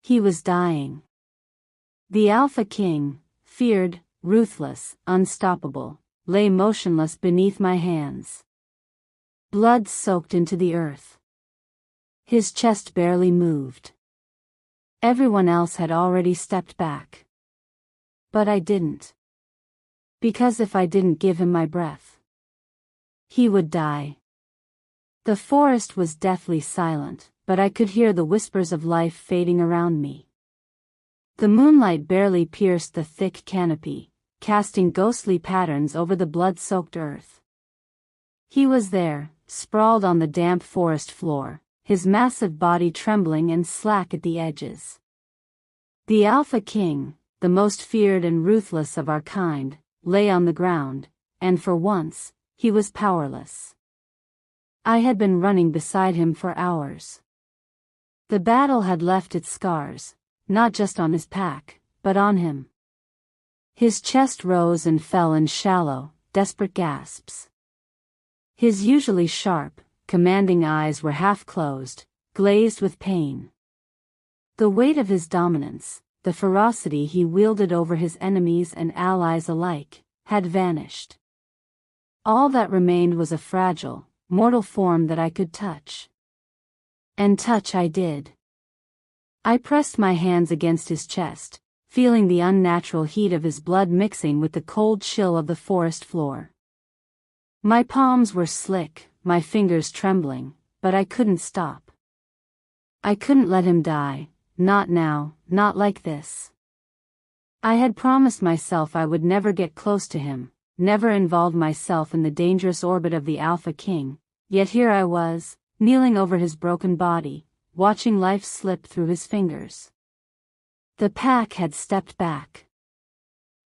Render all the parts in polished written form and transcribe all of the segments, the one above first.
He was dying. The Alpha King, feared, ruthless, unstoppable, lay motionless beneath my hands. Blood soaked into the earth. His chest barely moved. Everyone else had already stepped back. But I didn't. Because if I didn't give him my breath, he would die. The forest was deathly silent, but I could hear the whispers of life fading around me. The moonlight barely pierced the thick canopy, casting ghostly patterns over the blood-soaked earth. He was there, sprawled on the damp forest floor, his massive body trembling and slack at the edges. The Alpha King, the most feared and ruthless of our kind, lay on the ground, and for once, he was powerless. I had been running beside him for hours. The battle had left its scars, not just on his pack, but on him. His chest rose and fell in shallow, desperate gasps. His usually sharp, commanding eyes were half-closed, glazed with pain. The weight of his dominance, the ferocity he wielded over his enemies and allies alike, had vanished. All that remained was a fragile, mortal form that I could touch. And touch I did. I pressed my hands against his chest, feeling the unnatural heat of his blood mixing with the cold chill of the forest floor. My palms were slick, my fingers trembling, but I couldn't stop. I couldn't let him die, not now, not like this. I had promised myself I would never get close to him, never involve myself in the dangerous orbit of the Alpha King, yet here I was, kneeling over his broken body, watching life slip through his fingers. The pack had stepped back.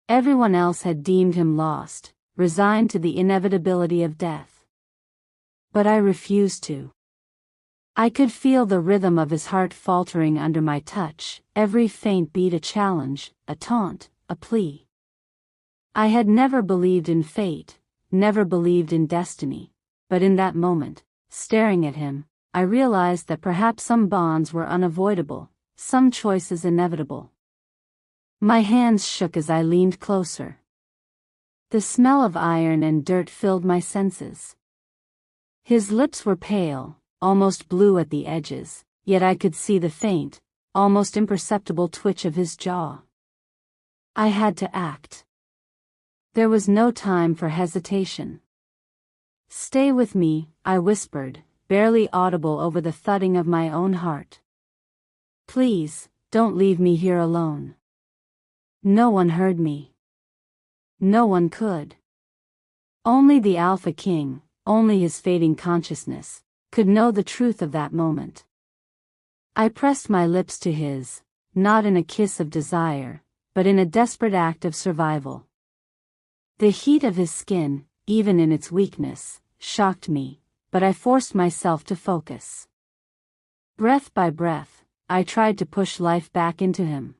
Everyone else had deemed him lost, resigned to the inevitability of death. But I refused to. I could feel the rhythm of his heart faltering under my touch, every faint beat a challenge, a taunt, a plea. I had never believed in fate, never believed in destiny, but in that moment, staring at him, I realized that perhaps some bonds were unavoidable, some choices inevitable. My hands shook as I leaned closer. The smell of iron and dirt filled my senses. His lips were pale, almost blue at the edges, yet I could see the faint, almost imperceptible twitch of his jaw. I had to act. There was no time for hesitation. "Stay with me," I whispered, barely audible over the thudding of my own heart. "Please, don't leave me here alone." No one heard me. No one could. Only the Alpha King, only his fading consciousness, could know the truth of that moment. I pressed my lips to his, not in a kiss of desire, but in a desperate act of survival. The heat of his skin, even in its weakness, shocked me, but I forced myself to focus. Breath by breath, I tried to push life back into him.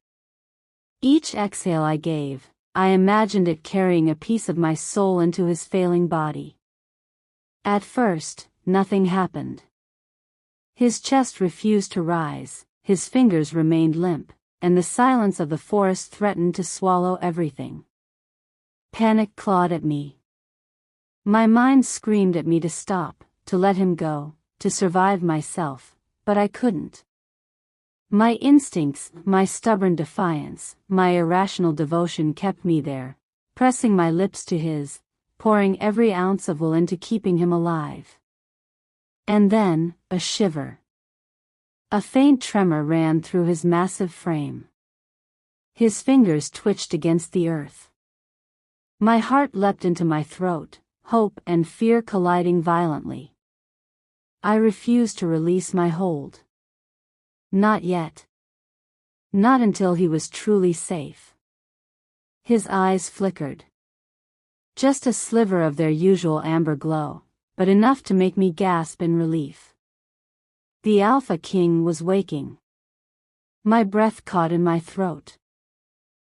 Each exhale I gave, I imagined it carrying a piece of my soul into his failing body. At first, nothing happened. His chest refused to rise, his fingers remained limp, and the silence of the forest threatened to swallow everything. Panic clawed at me. My mind screamed at me to stop, to let him go, to survive myself, but I couldn't. My instincts, my stubborn defiance, my irrational devotion kept me there, pressing my lips to his, pouring every ounce of will into keeping him alive. And then, a shiver. A faint tremor ran through his massive frame. His fingers twitched against the earth. My heart leapt into my throat, hope and fear colliding violently. I refused to release my hold. Not yet. Not until he was truly safe. His eyes flickered. Just a sliver of their usual amber glow, but enough to make me gasp in relief. The Alpha King was waking. My breath caught in my throat.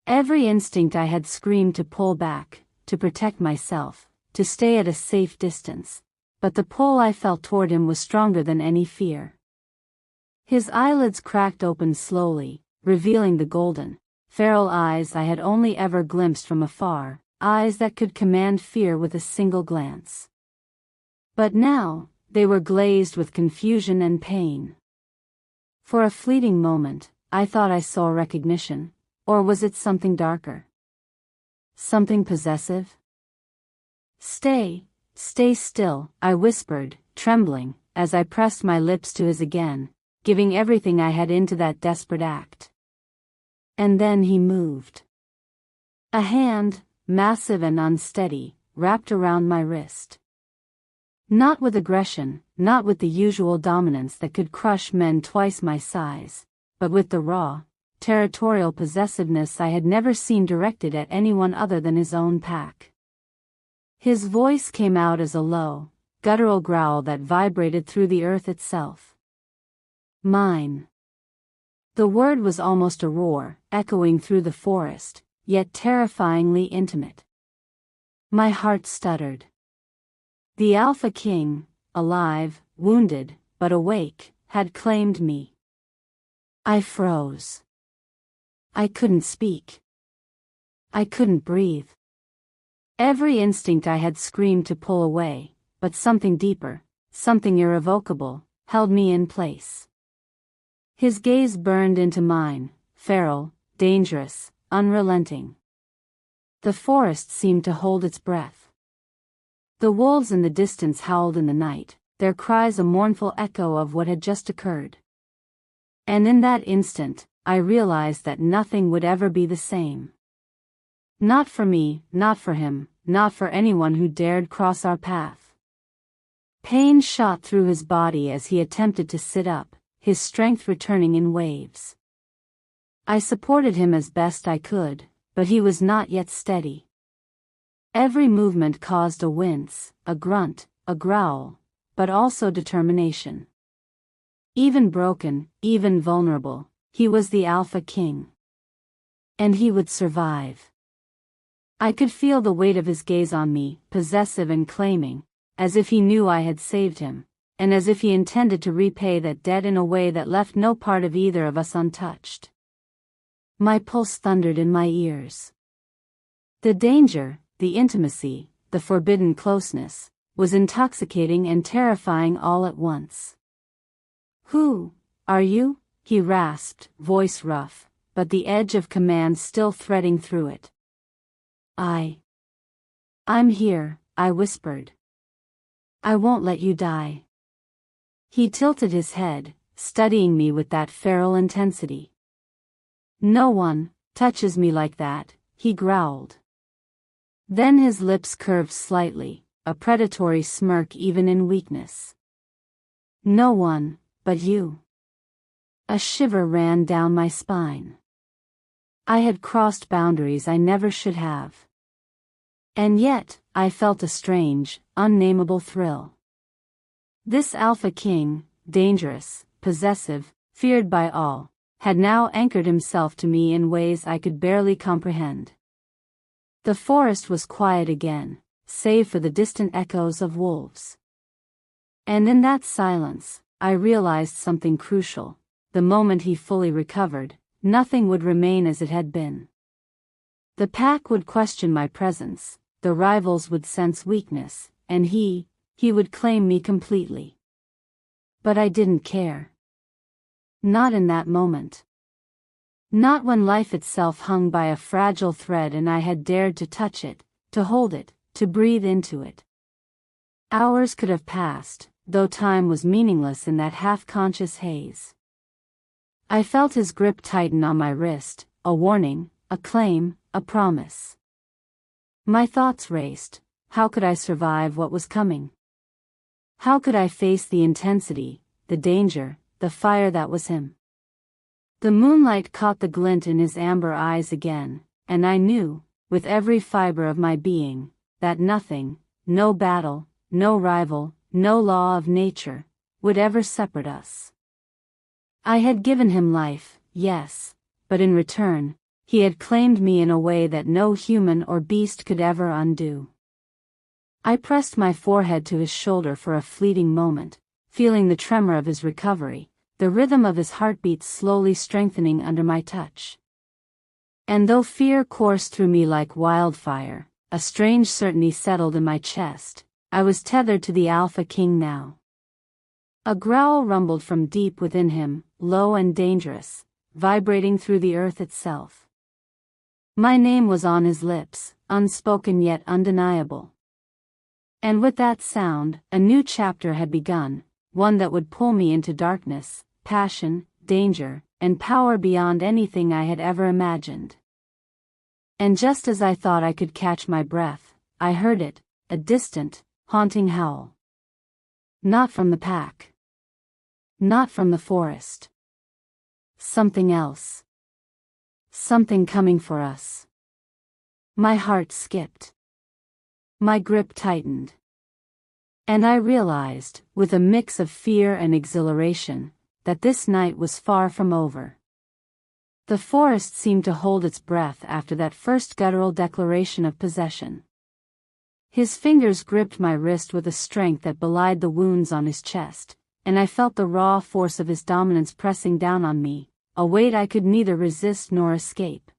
Every instinct I had screamed to pull back, to protect myself, to stay at a safe distance, but the pull I felt toward him was stronger than any fear. His eyelids cracked open slowly, revealing the golden, feral eyes I had only ever glimpsed from afar, eyes that could command fear with a single glance. But now, they were glazed with confusion and pain. For a fleeting moment, I thought I saw recognition, or was it something darker? Something possessive? "Stay, stay still," I whispered, trembling, as I pressed my lips to his again, giving everything I had into that desperate act. And then he moved. A hand, massive and unsteady, wrapped around my wrist. Not with aggression, not with the usual dominance that could crush men twice my size, but with the raw, territorial possessiveness I had never seen directed at anyone other than his own pack. His voice came out as a low, guttural growl that vibrated through the earth itself. "Mine." The word was almost a roar, echoing through the forest, yet terrifyingly intimate. My heart stuttered. The Alpha King, alive, wounded, but awake, had claimed me. I froze. I couldn't speak. I couldn't breathe. Every instinct I had screamed to pull away, but something deeper, something irrevocable, held me in place. His gaze burned into mine, feral, dangerous, unrelenting. The forest seemed to hold its breath. The wolves in the distance howled in the night, their cries a mournful echo of what had just occurred. And in that instant, I realized that nothing would ever be the same. Not for me, not for him, not for anyone who dared cross our path. Pain shot through his body as he attempted to sit up, his strength returning in waves. I supported him as best I could, but he was not yet steady. Every movement caused a wince, a grunt, a growl, but also determination. Even broken, even vulnerable, he was the Alpha King. And he would survive. I could feel the weight of his gaze on me, possessive and claiming, as if he knew I had saved him, and as if he intended to repay that debt in a way that left no part of either of us untouched. My pulse thundered in my ears. The danger, the intimacy, the forbidden closeness, was intoxicating and terrifying all at once. "Who are you?" he rasped, voice rough, but the edge of command still threading through it. I'm here," I whispered. "I won't let you die." He tilted his head, studying me with that feral intensity. "No one touches me like that," he growled. Then his lips curved slightly, a predatory smirk even in weakness. "No one, but you." A shiver ran down my spine. I had crossed boundaries I never should have. And yet, I felt a strange, unnameable thrill. This Alpha King, dangerous, possessive, feared by all, had now anchored himself to me in ways I could barely comprehend. The forest was quiet again, save for the distant echoes of wolves. And in that silence, I realized something crucial. The moment he fully recovered, nothing would remain as it had been. The pack would question my presence, the rivals would sense weakness, and he would claim me completely. But I didn't care. Not in that moment. Not when life itself hung by a fragile thread and I had dared to touch it, to hold it, to breathe into it. Hours could have passed, though time was meaningless in that half-conscious haze. I felt his grip tighten on my wrist, a warning, a claim, a promise. My thoughts raced. How could I survive what was coming? How could I face the intensity, the danger, the fire that was him? The moonlight caught the glint in his amber eyes again, and I knew, with every fiber of my being, that nothing, no battle, no rival, no law of nature, would ever separate us. I had given him life, yes, but in return, he had claimed me in a way that no human or beast could ever undo. I pressed my forehead to his shoulder for a fleeting moment, feeling the tremor of his recovery, the rhythm of his heartbeat slowly strengthening under my touch. And though fear coursed through me like wildfire, a strange certainty settled in my chest. I was tethered to the Alpha King now. A growl rumbled from deep within him, low and dangerous, vibrating through the earth itself. My name was on his lips, unspoken yet undeniable. And with that sound, a new chapter had begun, one that would pull me into darkness, passion, danger, and power beyond anything I had ever imagined. And just as I thought I could catch my breath, I heard it, a distant, haunting howl. Not from the pack. Not from the forest. Something else. Something coming for us. My heart skipped. My grip tightened. And I realized, with a mix of fear and exhilaration, that this night was far from over. The forest seemed to hold its breath after that first guttural declaration of possession. His fingers gripped my wrist with a strength that belied the wounds on his chest, and I felt the raw force of his dominance pressing down on me, a weight I could neither resist nor escape.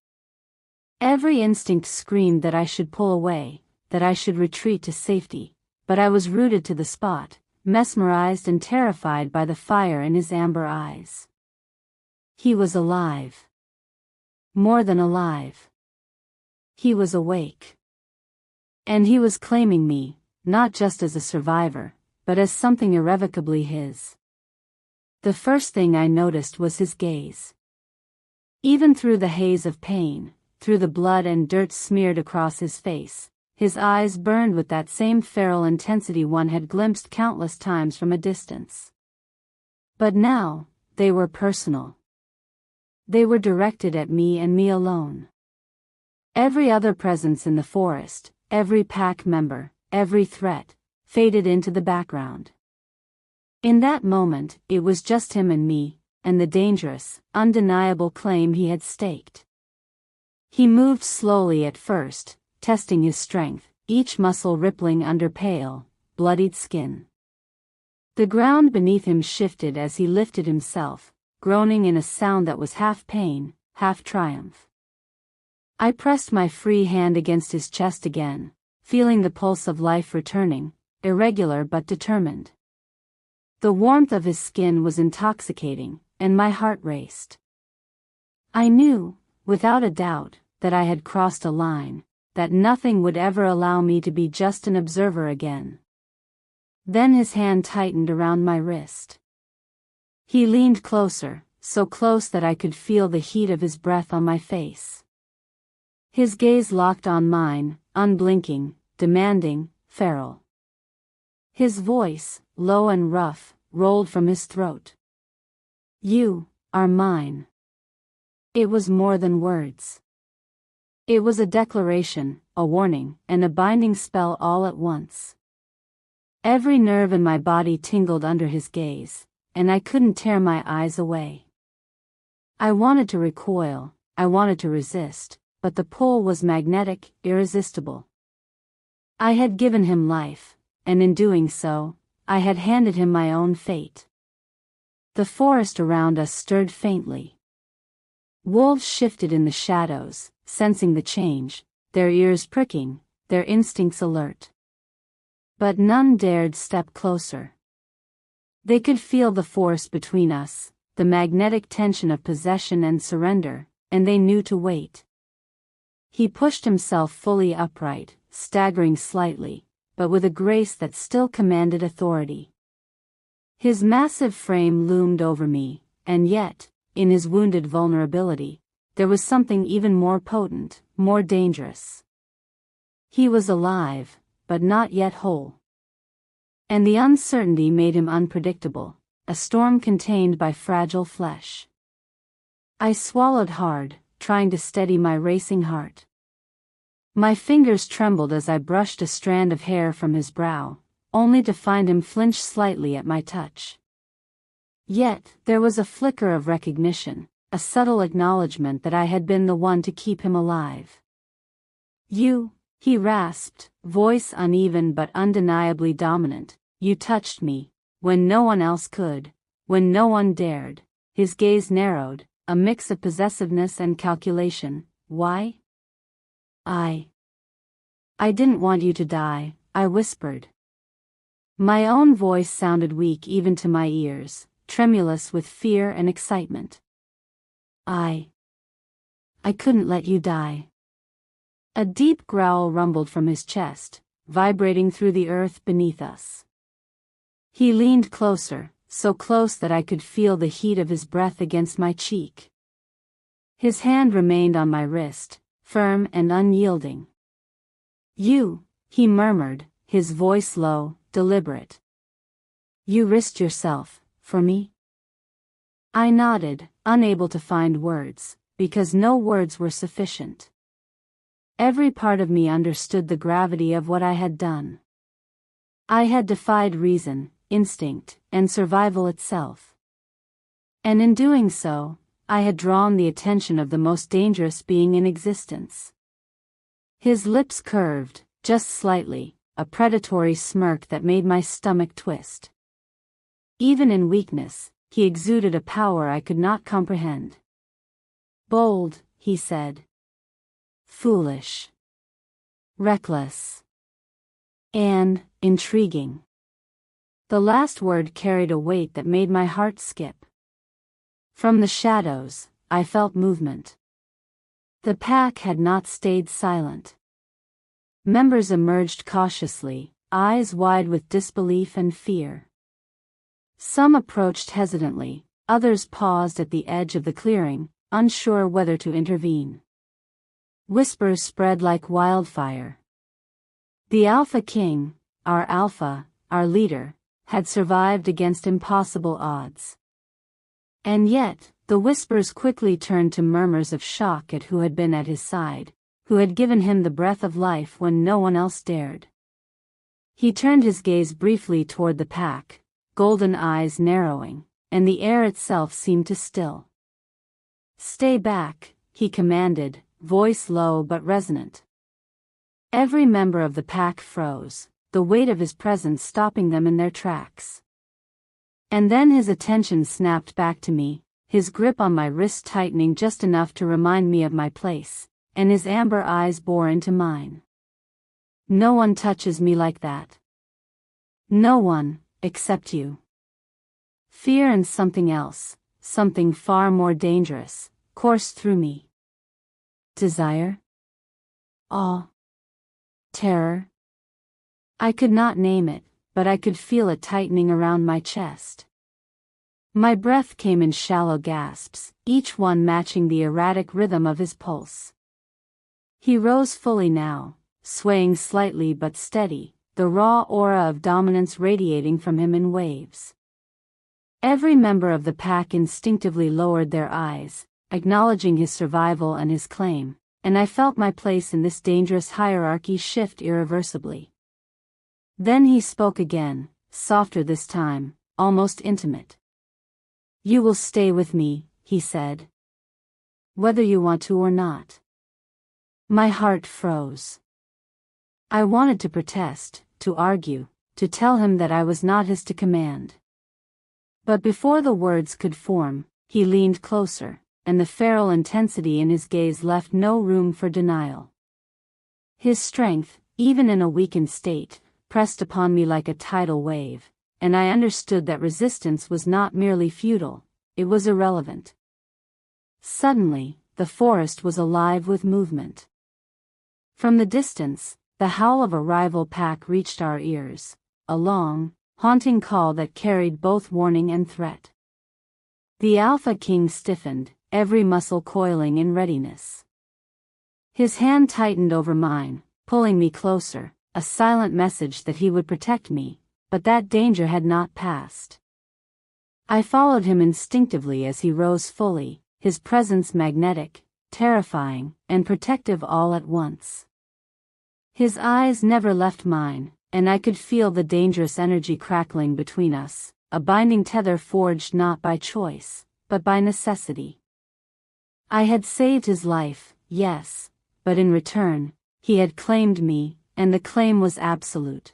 Every instinct screamed that I should pull away, that I should retreat to safety, but I was rooted to the spot, mesmerized and terrified by the fire in his amber eyes. He was alive. More than alive. He was awake. And he was claiming me, not just as a survivor, but as something irrevocably his. The first thing I noticed was his gaze. Even through the haze of pain, through the blood and dirt smeared across his face, his eyes burned with that same feral intensity one had glimpsed countless times from a distance. But now, they were personal. They were directed at me and me alone. Every other presence in the forest, every pack member, every threat, faded into the background. In that moment, it was just him and me, and the dangerous, undeniable claim he had staked. He moved slowly at first, testing his strength, each muscle rippling under pale, bloodied skin. The ground beneath him shifted as he lifted himself, groaning in a sound that was half pain, half triumph. I pressed my free hand against his chest again, feeling the pulse of life returning, irregular but determined. The warmth of his skin was intoxicating, and my heart raced. I knew, without a doubt, that I had crossed a line, that nothing would ever allow me to be just an observer again. Then his hand tightened around my wrist. He leaned closer, so close that I could feel the heat of his breath on my face. His gaze locked on mine, unblinking, demanding, feral. His voice, low and rough, rolled from his throat. "You are mine." It was more than words. It was a declaration, a warning, and a binding spell all at once. Every nerve in my body tingled under his gaze, and I couldn't tear my eyes away. I wanted to recoil, I wanted to resist, but the pull was magnetic, irresistible. I had given him life, and in doing so, I had handed him my own fate. The forest around us stirred faintly. Wolves shifted in the shadows, sensing the change, their ears pricking, their instincts alert. But none dared step closer. They could feel the force between us, the magnetic tension of possession and surrender, and they knew to wait. He pushed himself fully upright, staggering slightly, but with a grace that still commanded authority. His massive frame loomed over me, and yet, in his wounded vulnerability, there was something even more potent, more dangerous. He was alive, but not yet whole. And the uncertainty made him unpredictable, a storm contained by fragile flesh. I swallowed hard, trying to steady my racing heart. My fingers trembled as I brushed a strand of hair from his brow, only to find him flinch slightly at my touch. Yet, there was a flicker of recognition, a subtle acknowledgement that I had been the one to keep him alive. "You," he rasped, voice uneven but undeniably dominant, "you touched me, when no one else could, when no one dared. His gaze narrowed, a mix of possessiveness and calculation. Why? I didn't want you to die, I whispered. My own voice sounded weak even to my ears, tremulous with fear and excitement. I couldn't let you die. A deep growl rumbled from his chest, vibrating through the earth beneath us. He leaned closer, so close that I could feel the heat of his breath against my cheek. His hand remained on my wrist, firm and unyielding. You, he murmured, his voice low, deliberate. You risked yourself, for me? I nodded, unable to find words, because no words were sufficient. Every part of me understood the gravity of what I had done. I had defied reason, instinct, and survival itself. And in doing so, I had drawn the attention of the most dangerous being in existence. His lips curved, just slightly, a predatory smirk that made my stomach twist. Even in weakness, he exuded a power I could not comprehend. Bold, he said. Foolish. Reckless. And intriguing. The last word carried a weight that made my heart skip. From the shadows, I felt movement. The pack had not stayed silent. Members emerged cautiously, eyes wide with disbelief and fear. Some approached hesitantly, others paused at the edge of the clearing, unsure whether to intervene. Whispers spread like wildfire. The Alpha King, our leader, had survived against impossible odds. And yet, the whispers quickly turned to murmurs of shock at who had been at his side, who had given him the breath of life when no one else dared. He turned his gaze briefly toward the pack, golden eyes narrowing, and the air itself seemed to still. Stay back, he commanded, voice low but resonant. Every member of the pack froze, the weight of his presence stopping them in their tracks. And then his attention snapped back to me, his grip on my wrist tightening just enough to remind me of my place, and his amber eyes bore into mine. No one touches me like that. No one, except you. Fear and something else, something far more dangerous, coursed through me. Desire? Awe? Terror? I could not name it, but I could feel it tightening around my chest. My breath came in shallow gasps, each one matching the erratic rhythm of his pulse. He rose fully now, swaying slightly but steady, the raw aura of dominance radiating from him in waves. Every member of the pack instinctively lowered their eyes, acknowledging his survival and his claim, and I felt my place in this dangerous hierarchy shift irreversibly. Then he spoke again, softer this time, almost intimate. You will stay with me, he said. Whether you want to or not. My heart froze. I wanted to protest, to argue, to tell him that I was not his to command. But before the words could form, he leaned closer, and the feral intensity in his gaze left no room for denial. His strength, even in a weakened state, pressed upon me like a tidal wave, and I understood that resistance was not merely futile, it was irrelevant. Suddenly, the forest was alive with movement. From the distance, the howl of a rival pack reached our ears, a long, haunting call that carried both warning and threat. The Alpha King stiffened, every muscle coiling in readiness. His hand tightened over mine, pulling me closer, a silent message that he would protect me, but that danger had not passed. I followed him instinctively as he rose fully, his presence magnetic, terrifying, and protective all at once. His eyes never left mine, and I could feel the dangerous energy crackling between us, a binding tether forged not by choice, but by necessity. I had saved his life, yes, but in return, he had claimed me, and the claim was absolute.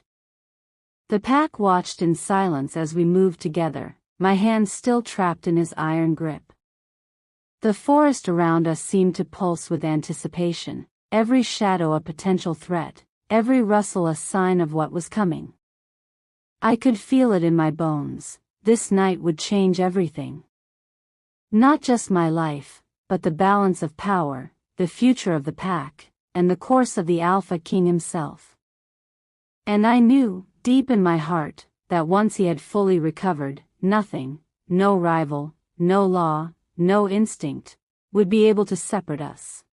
The pack watched in silence as we moved together, my hands still trapped in his iron grip. The forest around us seemed to pulse with anticipation, every shadow a potential threat, every rustle a sign of what was coming. I could feel it in my bones. This night would change everything. Not just my life, but the balance of power, the future of the pack, and the course of the Alpha King himself. And I knew, deep in my heart, that once he had fully recovered, nothing, no rival, no law, no instinct, would be able to separate us.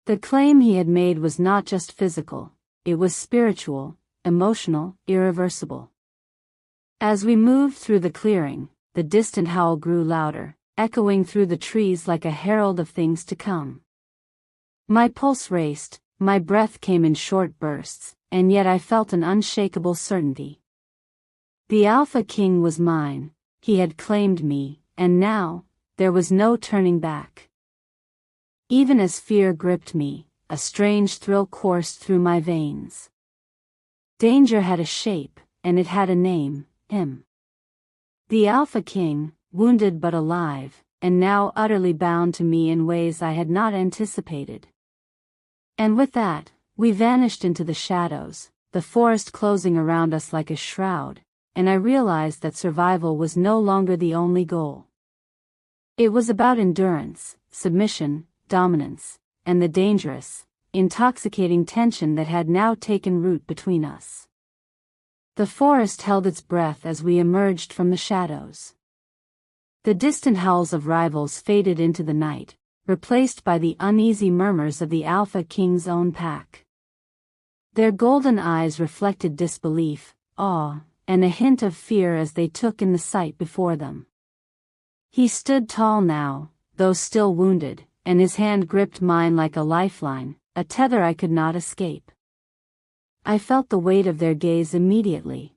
The claim he had made was not just physical, it was spiritual, emotional, irreversible. As we moved through the clearing, the distant howl grew louder, echoing through the trees like a herald of things to come. My pulse raced, my breath came in short bursts, and yet I felt an unshakable certainty. The Alpha King was mine, he had claimed me, and now, there was no turning back. Even as fear gripped me, a strange thrill coursed through my veins. Danger had a shape, and it had a name, him. The Alpha King, wounded but alive, and now utterly bound to me in ways I had not anticipated. And with that, we vanished into the shadows, the forest closing around us like a shroud, and I realized that survival was no longer the only goal. It was about endurance, submission, dominance, and the dangerous, intoxicating tension that had now taken root between us. The forest held its breath as we emerged from the shadows. The distant howls of rivals faded into the night, replaced by the uneasy murmurs of the Alpha King's own pack. Their golden eyes reflected disbelief, awe, and a hint of fear as they took in the sight before them. He stood tall now, though still wounded, and his hand gripped mine like a lifeline, a tether I could not escape. I felt the weight of their gaze immediately.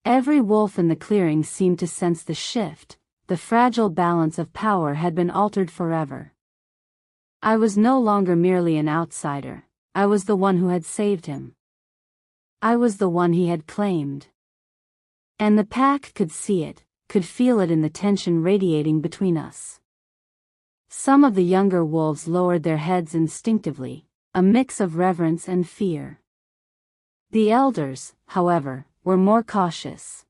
Every wolf in the clearing seemed to sense the shift, the fragile balance of power had been altered forever. I was no longer merely an outsider, I was the one who had saved him. I was the one he had claimed. And the pack could see it, could feel it in the tension radiating between us. Some of the younger wolves lowered their heads instinctively, a mix of reverence and fear. The elders, however, were more cautious.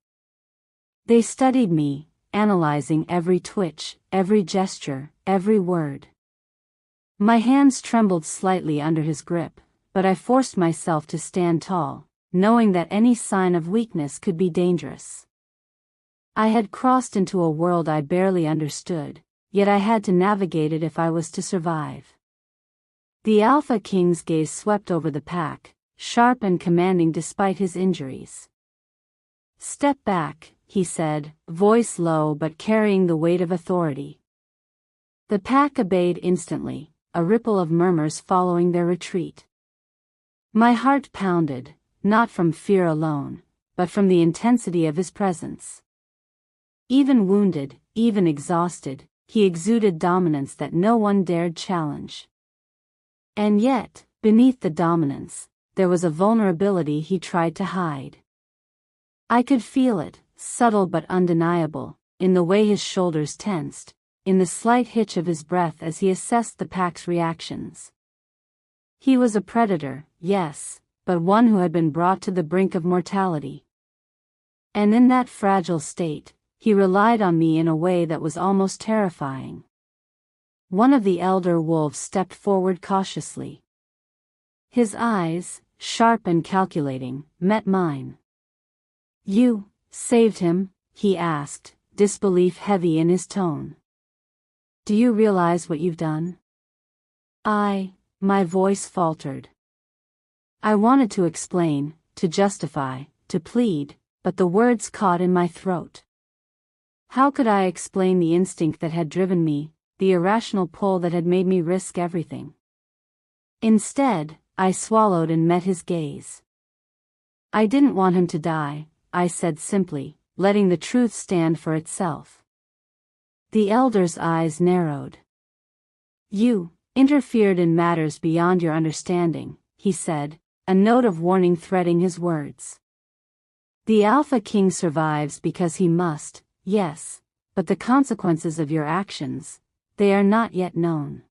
They studied me, analyzing every twitch, every gesture, every word. My hands trembled slightly under his grip, but I forced myself to stand tall, knowing that any sign of weakness could be dangerous. I had crossed into a world I barely understood, yet I had to navigate it if I was to survive. The Alpha King's gaze swept over the pack, sharp and commanding despite his injuries. "Step back," he said, voice low but carrying the weight of authority. The pack obeyed instantly, a ripple of murmurs following their retreat. My heart pounded, not from fear alone, but from the intensity of his presence. Even wounded, even exhausted, he exuded dominance that no one dared challenge. And yet, beneath the dominance, there was a vulnerability he tried to hide. I could feel it, subtle but undeniable, in the way his shoulders tensed, in the slight hitch of his breath as he assessed the pack's reactions. He was a predator, yes, but one who had been brought to the brink of mortality. And in that fragile state, he relied on me in a way that was almost terrifying. One of the elder wolves stepped forward cautiously. His eyes, sharp and calculating, met mine. "You saved him?" he asked, disbelief heavy in his tone. "Do you realize what you've done?" My voice faltered. I wanted to explain, to justify, to plead, but the words caught in my throat. How could I explain the instinct that had driven me, the irrational pull that had made me risk everything? Instead, I swallowed and met his gaze. "I didn't want him to die," I said simply, letting the truth stand for itself. The elder's eyes narrowed. "You interfered in matters beyond your understanding," he said, a note of warning threading his words. "The Alpha King survives because he must, yes, but the consequences of your actions, they are not yet known.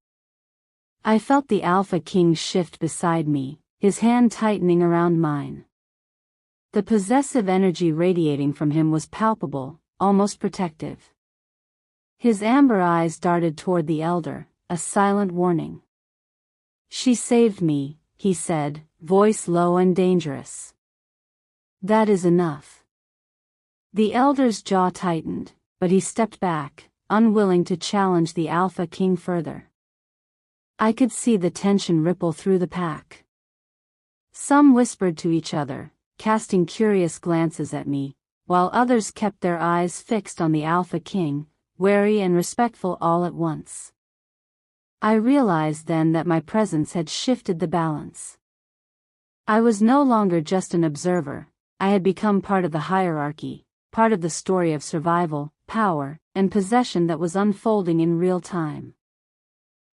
I felt the Alpha King shift beside me, his hand tightening around mine. The possessive energy radiating from him was palpable, almost protective. His amber eyes darted toward the elder, a silent warning. "She saved me," he said, voice low and dangerous. "That is enough." The elder's jaw tightened, but he stepped back, unwilling to challenge the Alpha King further. I could see the tension ripple through the pack. Some whispered to each other, casting curious glances at me, while others kept their eyes fixed on the Alpha King, wary and respectful all at once. I realized then that my presence had shifted the balance. I was no longer just an observer, I had become part of the hierarchy, part of the story of survival, power, and possession that was unfolding in real time.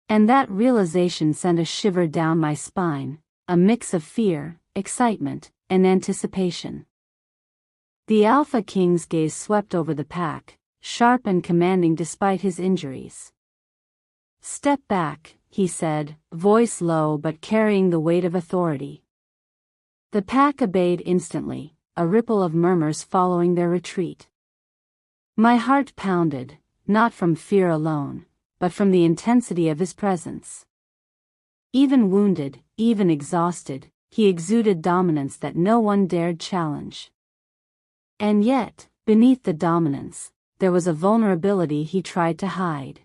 And that realization sent a shiver down my spine, a mix of fear, excitement, and anticipation. The Alpha King's gaze swept over the pack, sharp and commanding despite his injuries. "Step back," he said, voice low but carrying the weight of authority. The pack obeyed instantly, a ripple of murmurs following their retreat. My heart pounded, not from fear alone, but from the intensity of his presence. Even wounded, even exhausted, he exuded dominance that no one dared challenge. And yet, beneath the dominance, there was a vulnerability he tried to hide.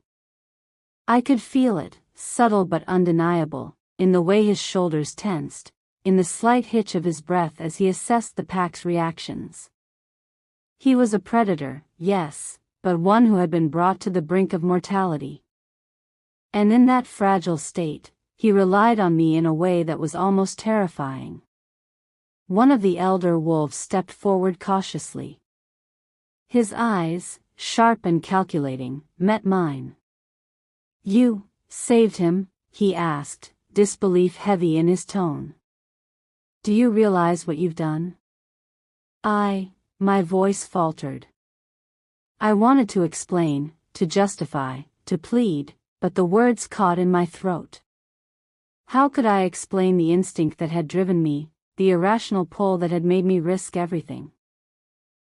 I could feel it, subtle but undeniable, in the way his shoulders tensed, in the slight hitch of his breath as he assessed the pack's reactions. He was a predator, yes, but one who had been brought to the brink of mortality. And in that fragile state, he relied on me in a way that was almost terrifying. One of the elder wolves stepped forward cautiously. His eyes, sharp and calculating, met mine. "You saved him?" he asked, disbelief heavy in his tone. "Do you realize what you've done?" My voice faltered. I wanted to explain, to justify, to plead, but the words caught in my throat. How could I explain the instinct that had driven me, the irrational pull that had made me risk everything?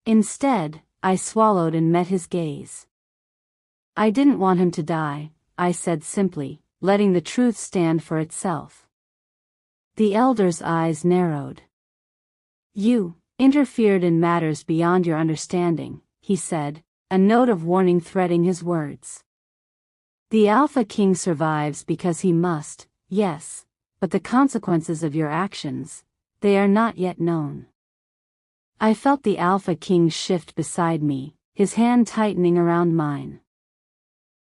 Instead, I swallowed and met his gaze. "I didn't want him to die," I said simply, letting the truth stand for itself. The elder's eyes narrowed. "You interfered in matters beyond your understanding," he said, a note of warning threading his words. "The Alpha King survives because he must, yes, but the consequences of your actions, they are not yet known." I felt the Alpha King shift beside me, his hand tightening around mine.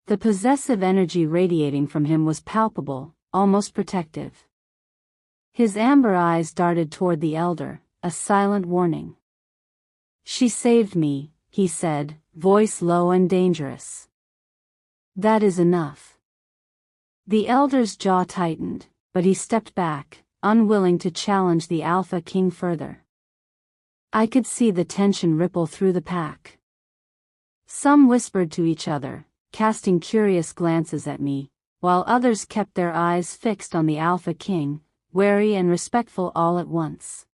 The possessive energy radiating from him was palpable, almost protective. His amber eyes darted toward the elder, a silent warning. "She saved me," he said, voice low and dangerous. "That is enough." The elder's jaw tightened, but he stepped back, unwilling to challenge the Alpha King further. I could see the tension ripple through the pack. Some whispered to each other, casting curious glances at me, while others kept their eyes fixed on the Alpha King, wary and respectful all at once.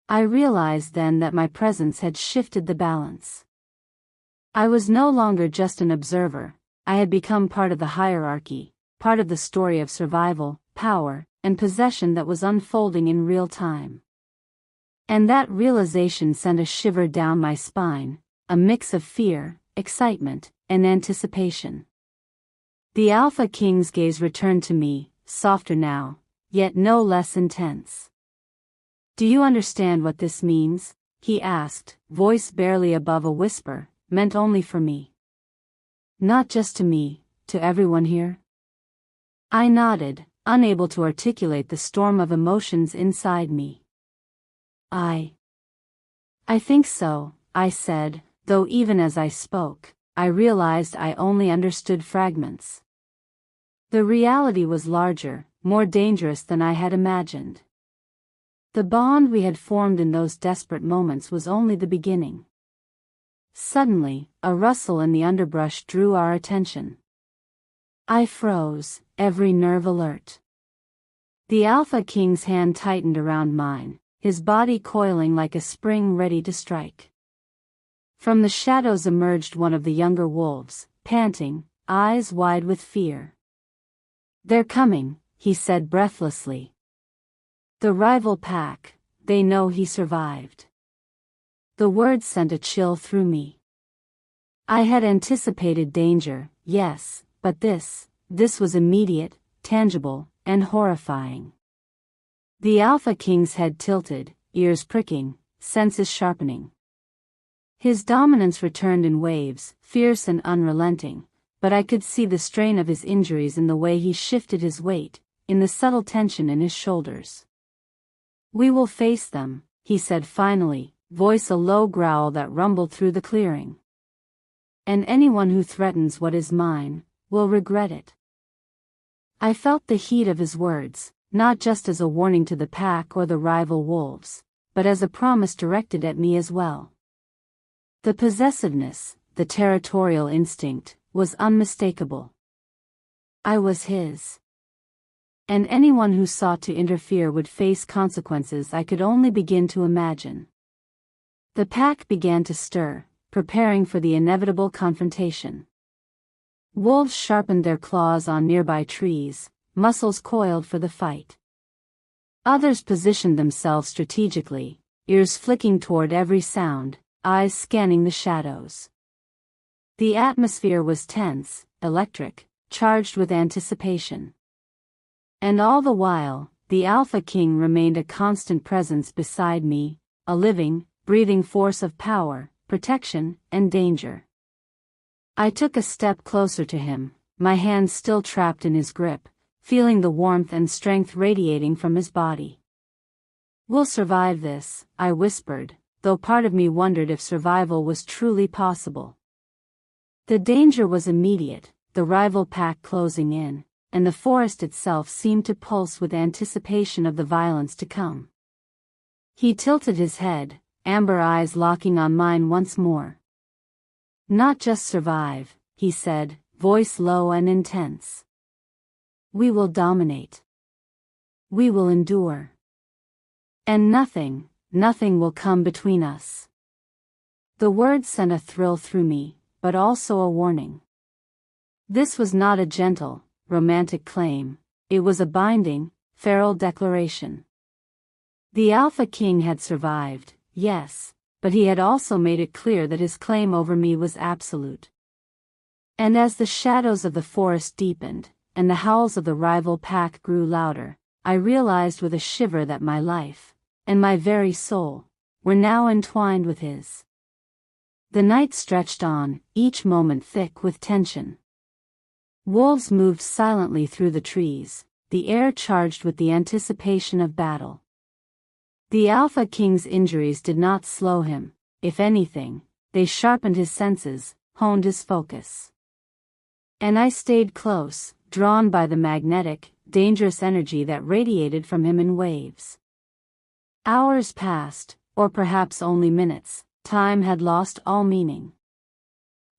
I realized then that my presence had shifted the balance. I was no longer just an observer, I had become part of the hierarchy, part of the story of survival, power, and possession that was unfolding in real time. And that realization sent a shiver down my spine, a mix of fear, excitement, and anticipation. The Alpha King's gaze returned to me, softer now, yet no less intense. "Do you understand what this means?" he asked, voice barely above a whisper, meant only for me. "Not just to me, to everyone here?" I nodded, unable to articulate the storm of emotions inside me. I think so," I said, though even as I spoke, I realized I only understood fragments. The reality was larger, more dangerous than I had imagined. The bond we had formed in those desperate moments was only the beginning. Suddenly, a rustle in the underbrush drew our attention. I froze, every nerve alert. The Alpha King's hand tightened around mine, his body coiling like a spring ready to strike. From the shadows emerged one of the younger wolves, panting, eyes wide with fear. "They're coming," he said breathlessly. "The rival pack, they know he survived." The words sent a chill through me. I had anticipated danger, yes, but this was immediate, tangible, and horrifying. The Alpha King's head tilted, ears pricking, senses sharpening. His dominance returned in waves, fierce and unrelenting, but I could see the strain of his injuries in the way he shifted his weight, in the subtle tension in his shoulders. "We will face them," he said finally, voice a low growl that rumbled through the clearing. "And anyone who threatens what is mine will regret it." I felt the heat of his words, not just as a warning to the pack or the rival wolves, but as a promise directed at me as well. The possessiveness, the territorial instinct, was unmistakable. I was his. And anyone who sought to interfere would face consequences I could only begin to imagine. The pack began to stir, preparing for the inevitable confrontation. Wolves sharpened their claws on nearby trees, muscles coiled for the fight. Others positioned themselves strategically, ears flicking toward every sound, eyes scanning the shadows. The atmosphere was tense, electric, charged with anticipation. And all the while, the Alpha King remained a constant presence beside me, a living, breathing force of power, protection, and danger. I took a step closer to him, my hands still trapped in his grip, feeling the warmth and strength radiating from his body. "We'll survive this," I whispered, though part of me wondered if survival was truly possible. The danger was immediate, the rival pack closing in, and the forest itself seemed to pulse with anticipation of the violence to come. He tilted his head, amber eyes locking on mine once more. "Not just survive," he said, voice low and intense. "We will dominate. We will endure. And nothing will come between us." The words sent a thrill through me, but also a warning. This was not a gentle, romantic claim, it was a binding, feral declaration. The Alpha King had survived, yes, but he had also made it clear that his claim over me was absolute. And as the shadows of the forest deepened, and the howls of the rival pack grew louder, I realized with a shiver that my life, and my very soul, were now entwined with his. The night stretched on, each moment thick with tension. Wolves moved silently through the trees, the air charged with the anticipation of battle. The Alpha King's injuries did not slow him, if anything, they sharpened his senses, honed his focus. And I stayed close, drawn by the magnetic, dangerous energy that radiated from him in waves. Hours passed, or perhaps only minutes, time had lost all meaning.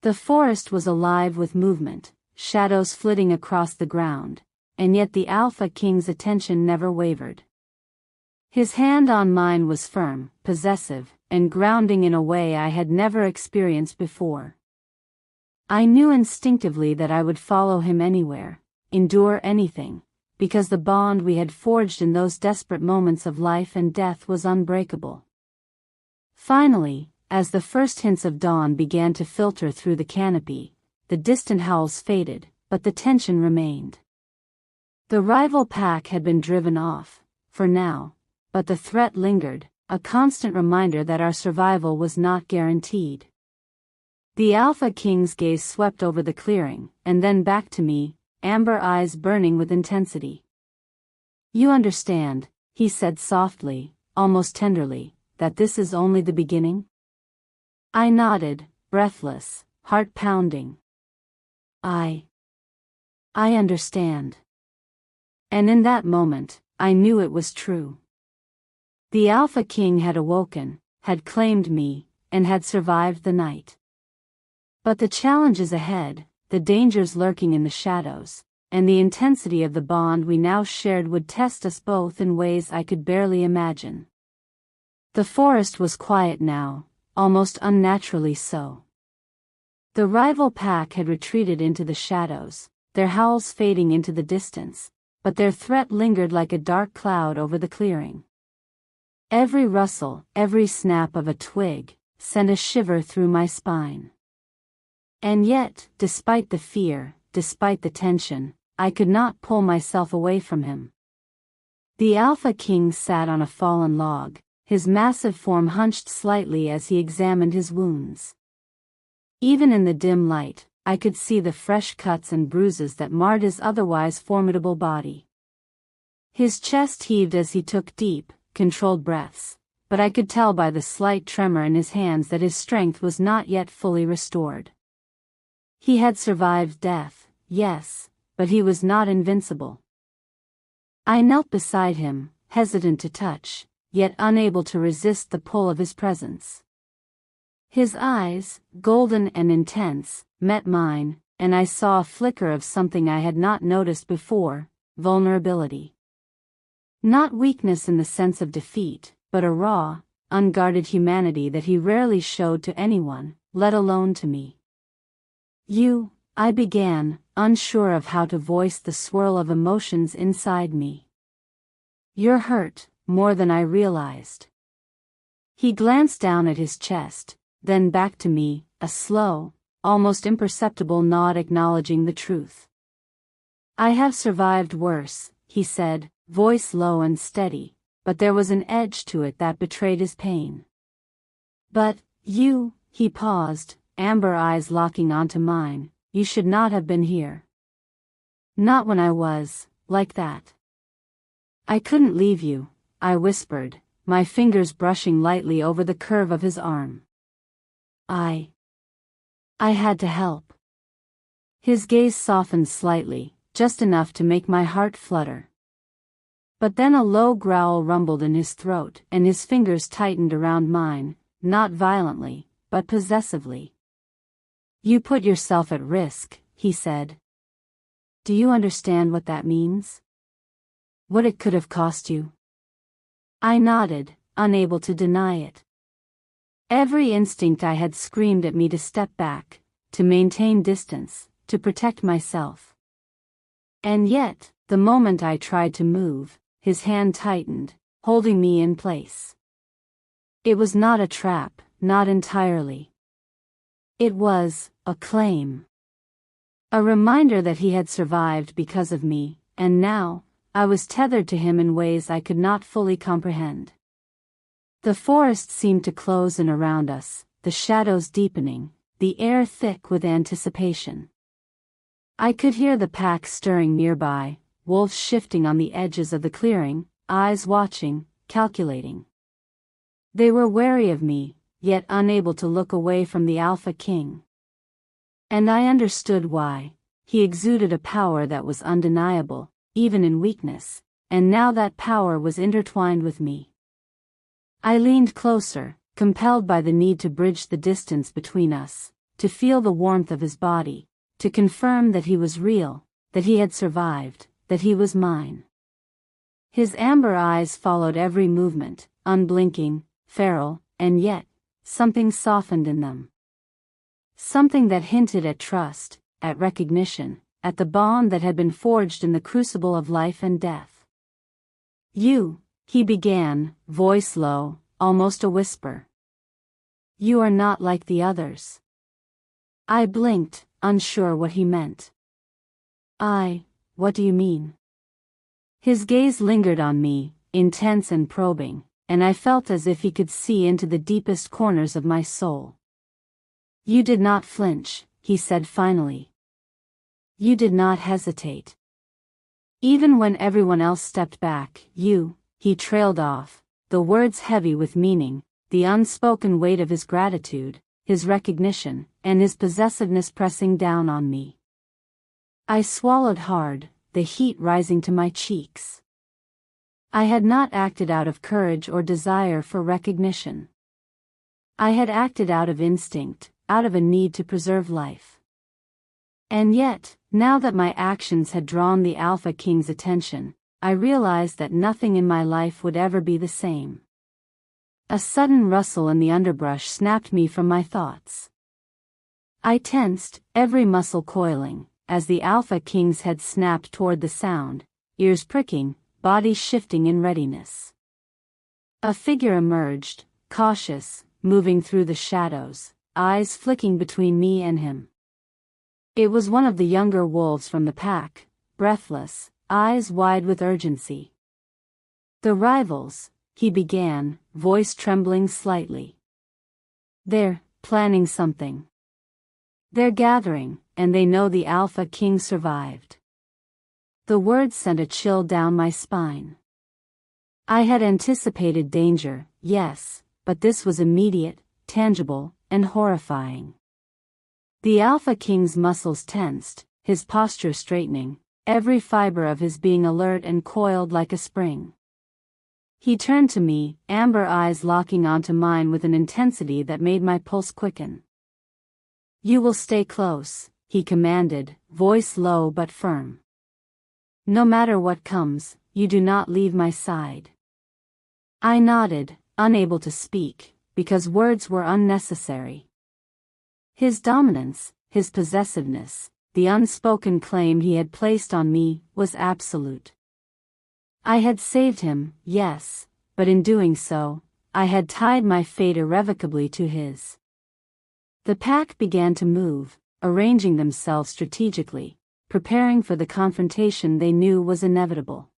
The forest was alive with movement, shadows flitting across the ground, and yet the Alpha King's attention never wavered. His hand on mine was firm, possessive, and grounding in a way I had never experienced before. I knew instinctively that I would follow him anywhere, endure anything, because the bond we had forged in those desperate moments of life and death was unbreakable. Finally, as the first hints of dawn began to filter through the canopy, the distant howls faded, but the tension remained. The rival pack had been driven off, for now, but the threat lingered, a constant reminder that our survival was not guaranteed. The Alpha King's gaze swept over the clearing, and then back to me, amber eyes burning with intensity. "You understand," he said softly, almost tenderly, "that this is only the beginning?" I nodded, breathless, heart pounding. I understand." And in that moment, I knew it was true. The Alpha King had awoken, had claimed me, and had survived the night. But the challenges ahead, the dangers lurking in the shadows, and the intensity of the bond we now shared would test us both in ways I could barely imagine. The forest was quiet now, almost unnaturally so. The rival pack had retreated into the shadows, their howls fading into the distance, but their threat lingered like a dark cloud over the clearing. Every rustle, every snap of a twig, sent a shiver through my spine. And yet, despite the fear, despite the tension, I could not pull myself away from him. The Alpha King sat on a fallen log, his massive form hunched slightly as he examined his wounds. Even in the dim light, I could see the fresh cuts and bruises that marred his otherwise formidable body. His chest heaved as he took deep, controlled breaths, but I could tell by the slight tremor in his hands that his strength was not yet fully restored. He had survived death, yes, but he was not invincible. I knelt beside him, hesitant to touch, yet unable to resist the pull of his presence. His eyes, golden and intense, met mine, and I saw a flicker of something I had not noticed before: vulnerability. Not weakness in the sense of defeat, but a raw, unguarded humanity that he rarely showed to anyone, let alone to me. I began, unsure of how to voice the swirl of emotions inside me. You're hurt, more than I realized. He glanced down at his chest, then back to me, a slow, almost imperceptible nod acknowledging the truth. I have survived worse, he said, voice low and steady, but there was an edge to it that betrayed his pain. But, he paused, amber eyes locking onto mine, you should not have been here. Not when I was, like that. I couldn't leave you, I whispered, my fingers brushing lightly over the curve of his arm. I had to help. His gaze softened slightly, just enough to make my heart flutter. But then a low growl rumbled in his throat and his fingers tightened around mine, not violently, but possessively. You put yourself at risk, he said. Do you understand what that means? What it could have cost you? I nodded, unable to deny it. Every instinct I had screamed at me to step back, to maintain distance, to protect myself. And yet, the moment I tried to move, his hand tightened, holding me in place. It was not a trap, not entirely. It was a claim. A reminder that he had survived because of me, and now, I was tethered to him in ways I could not fully comprehend. The forest seemed to close in around us, the shadows deepening, the air thick with anticipation. I could hear the pack stirring nearby, wolves shifting on the edges of the clearing, eyes watching, calculating. They were wary of me, yet unable to look away from the Alpha King. And I understood why. He exuded a power that was undeniable, even in weakness, and now that power was intertwined with me. I leaned closer, compelled by the need to bridge the distance between us, to feel the warmth of his body, to confirm that he was real, that he had survived, that he was mine. His amber eyes followed every movement, unblinking, feral, and yet, something softened in them. Something that hinted at trust, at recognition, at the bond that had been forged in the crucible of life and death. He began, voice low, almost a whisper. You are not like the others. I blinked, unsure what he meant. What do you mean? His gaze lingered on me, intense and probing, and I felt as if he could see into the deepest corners of my soul. You did not flinch, he said finally. You did not hesitate. Even when everyone else stepped back, he trailed off, the words heavy with meaning, the unspoken weight of his gratitude, his recognition, and his possessiveness pressing down on me. I swallowed hard, the heat rising to my cheeks. I had not acted out of courage or desire for recognition. I had acted out of instinct, out of a need to preserve life. And yet, now that my actions had drawn the Alpha King's attention, I realized that nothing in my life would ever be the same. A sudden rustle in the underbrush snapped me from my thoughts. I tensed, every muscle coiling, as the Alpha King's head snapped toward the sound, ears pricking, body shifting in readiness. A figure emerged, cautious, moving through the shadows, eyes flicking between me and him. It was one of the younger wolves from the pack, breathless, eyes wide with urgency. "The rivals," he began, voice trembling slightly. "They're planning something. They're gathering, and they know the Alpha King survived." The words sent a chill down my spine. I had anticipated danger, yes, but this was immediate, tangible, and horrifying. The Alpha King's muscles tensed, his posture straightening, every fiber of his being alert and coiled like a spring. He turned to me, amber eyes locking onto mine with an intensity that made my pulse quicken. "You will stay close," he commanded, voice low but firm. "No matter what comes, you do not leave my side." I nodded, unable to speak, because words were unnecessary. His dominance, his possessiveness, the unspoken claim he had placed on me, was absolute. I had saved him, yes, but in doing so, I had tied my fate irrevocably to his. The pack began to move, arranging themselves strategically, preparing for the confrontation they knew was inevitable.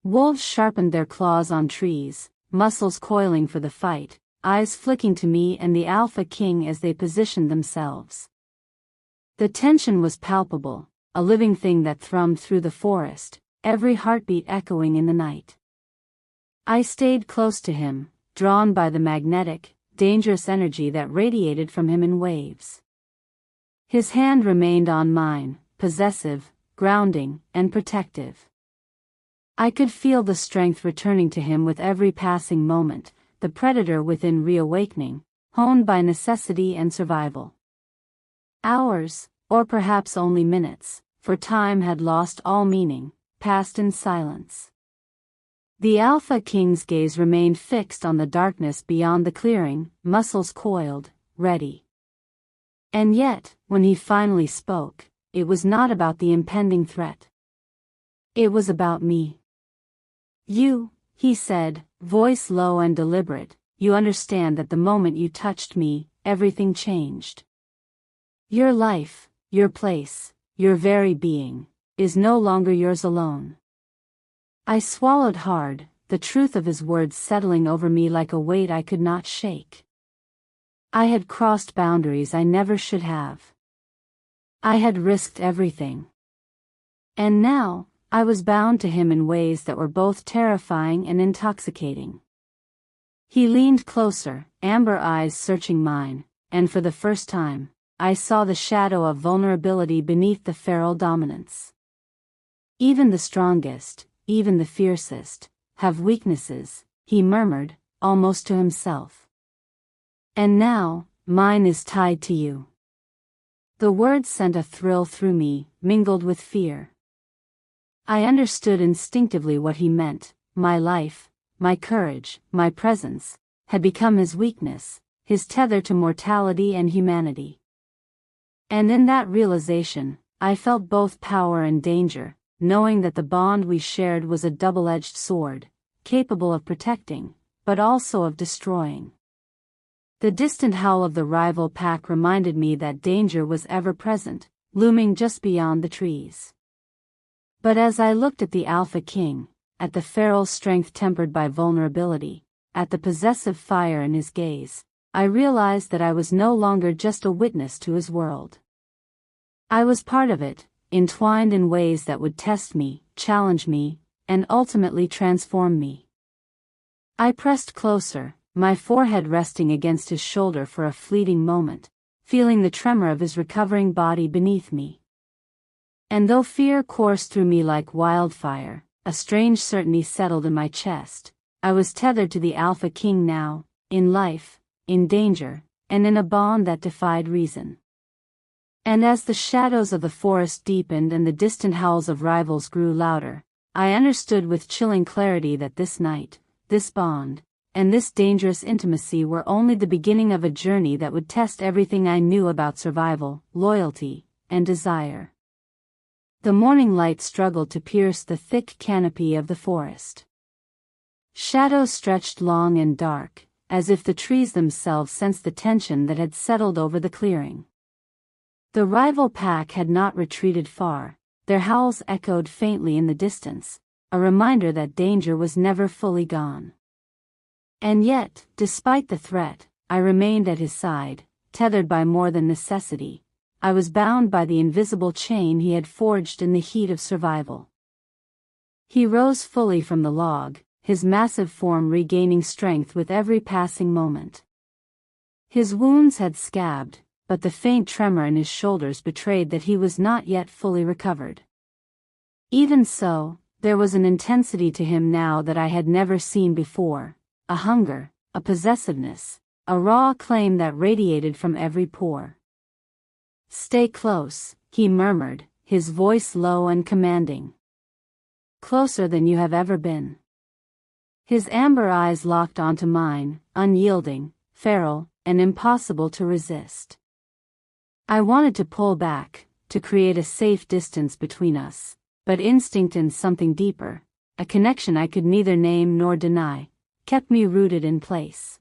Wolves sharpened their claws on trees, muscles coiling for the fight, eyes flicking to me and the Alpha King as they positioned themselves. The tension was palpable, a living thing that thrummed through the forest, every heartbeat echoing in the night. I stayed close to him, drawn by the magnetic, dangerous energy that radiated from him in waves. His hand remained on mine, possessive, grounding, and protective. I could feel the strength returning to him with every passing moment, the predator within reawakening, honed by necessity and survival. Hours, or perhaps only minutes, for time had lost all meaning, passed in silence. The Alpha King's gaze remained fixed on the darkness beyond the clearing, muscles coiled, ready. And yet, when he finally spoke, it was not about the impending threat. It was about me. "You," he said, voice low and deliberate, "you understand that the moment you touched me, everything changed. Your life, your place, your very being, is no longer yours alone." I swallowed hard, the truth of his words settling over me like a weight I could not shake. I had crossed boundaries I never should have. I had risked everything. And now, I was bound to him in ways that were both terrifying and intoxicating. He leaned closer, amber eyes searching mine, and for the first time, I saw the shadow of vulnerability beneath the feral dominance. "Even the strongest, even the fiercest, have weaknesses," he murmured, almost to himself. "And now, mine is tied to you." The words sent a thrill through me, mingled with fear. I understood instinctively what he meant. My life, my courage, my presence, had become his weakness, his tether to mortality and humanity. And in that realization, I felt both power and danger, knowing that the bond we shared was a double-edged sword, capable of protecting, but also of destroying. The distant howl of the rival pack reminded me that danger was ever present, looming just beyond the trees. But as I looked at the Alpha King, at the feral strength tempered by vulnerability, at the possessive fire in his gaze, I realized that I was no longer just a witness to his world. I was part of it, entwined in ways that would test me, challenge me, and ultimately transform me. I pressed closer, my forehead resting against his shoulder for a fleeting moment, feeling the tremor of his recovering body beneath me. And though fear coursed through me like wildfire, a strange certainty settled in my chest. I was tethered to the Alpha King now, in life, in danger, and in a bond that defied reason. And as the shadows of the forest deepened and the distant howls of rivals grew louder, I understood with chilling clarity that this night, this bond, and this dangerous intimacy were only the beginning of a journey that would test everything I knew about survival, loyalty, and desire. The morning light struggled to pierce the thick canopy of the forest. Shadows stretched long and dark, as if the trees themselves sensed the tension that had settled over the clearing. The rival pack had not retreated far, their howls echoed faintly in the distance, a reminder that danger was never fully gone. And yet, despite the threat, I remained at his side, tethered by more than necessity. I was bound by the invisible chain he had forged in the heat of survival. He rose fully from the log, his massive form regaining strength with every passing moment. His wounds had scabbed, but the faint tremor in his shoulders betrayed that he was not yet fully recovered. Even so, there was an intensity to him now that I had never seen before. A hunger, a possessiveness, a raw claim that radiated from every pore. "Stay close," he murmured, his voice low and commanding. "Closer than you have ever been." His amber eyes locked onto mine, unyielding, feral, and impossible to resist. I wanted to pull back, to create a safe distance between us, but instinct and something deeper, a connection I could neither name nor deny, kept me rooted in place.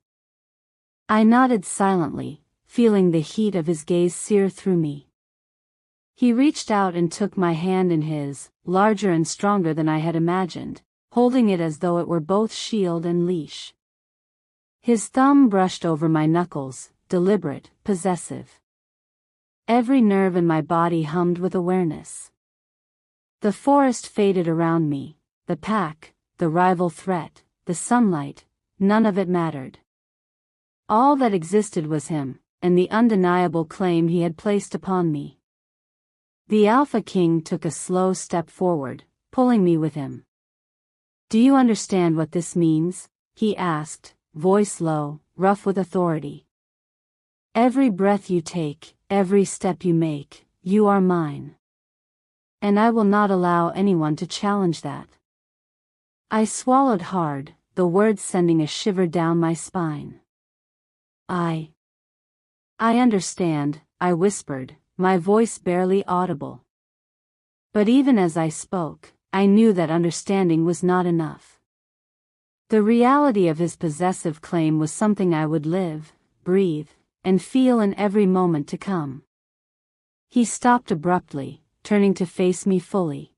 I nodded silently, feeling the heat of his gaze sear through me. He reached out and took my hand in his, larger and stronger than I had imagined, holding it as though it were both shield and leash. His thumb brushed over my knuckles, deliberate, possessive. Every nerve in my body hummed with awareness. The forest faded around me, the pack, the rival threat, the sunlight, none of it mattered. All that existed was him, and the undeniable claim he had placed upon me. The Alpha King took a slow step forward, pulling me with him. "Do you understand what this means?" he asked, voice low, rough with authority. "Every breath you take, every step you make, you are mine. And I will not allow anyone to challenge that." I swallowed hard, the words sending a shiver down my spine. I understand," I whispered, my voice barely audible. But even as I spoke, I knew that understanding was not enough. The reality of his possessive claim was something I would live, breathe, and feel in every moment to come. He stopped abruptly, turning to face me fully.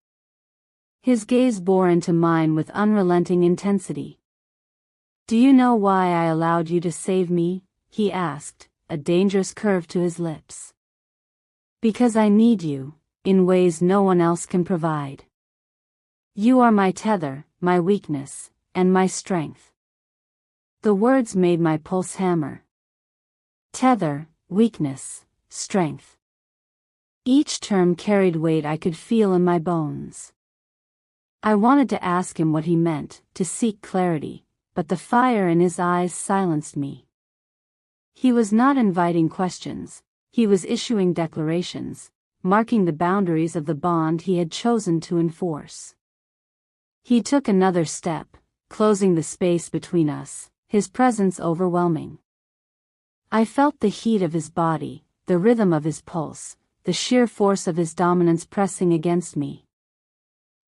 His gaze bore into mine with unrelenting intensity. "Do you know why I allowed you to save me?" he asked, a dangerous curve to his lips. "Because I need you, in ways no one else can provide. You are my tether, my weakness, and my strength." The words made my pulse hammer. Tether, weakness, strength. Each term carried weight I could feel in my bones. I wanted to ask him what he meant, to seek clarity, but the fire in his eyes silenced me. He was not inviting questions, he was issuing declarations, marking the boundaries of the bond he had chosen to enforce. He took another step, closing the space between us, his presence overwhelming. I felt the heat of his body, the rhythm of his pulse, the sheer force of his dominance pressing against me.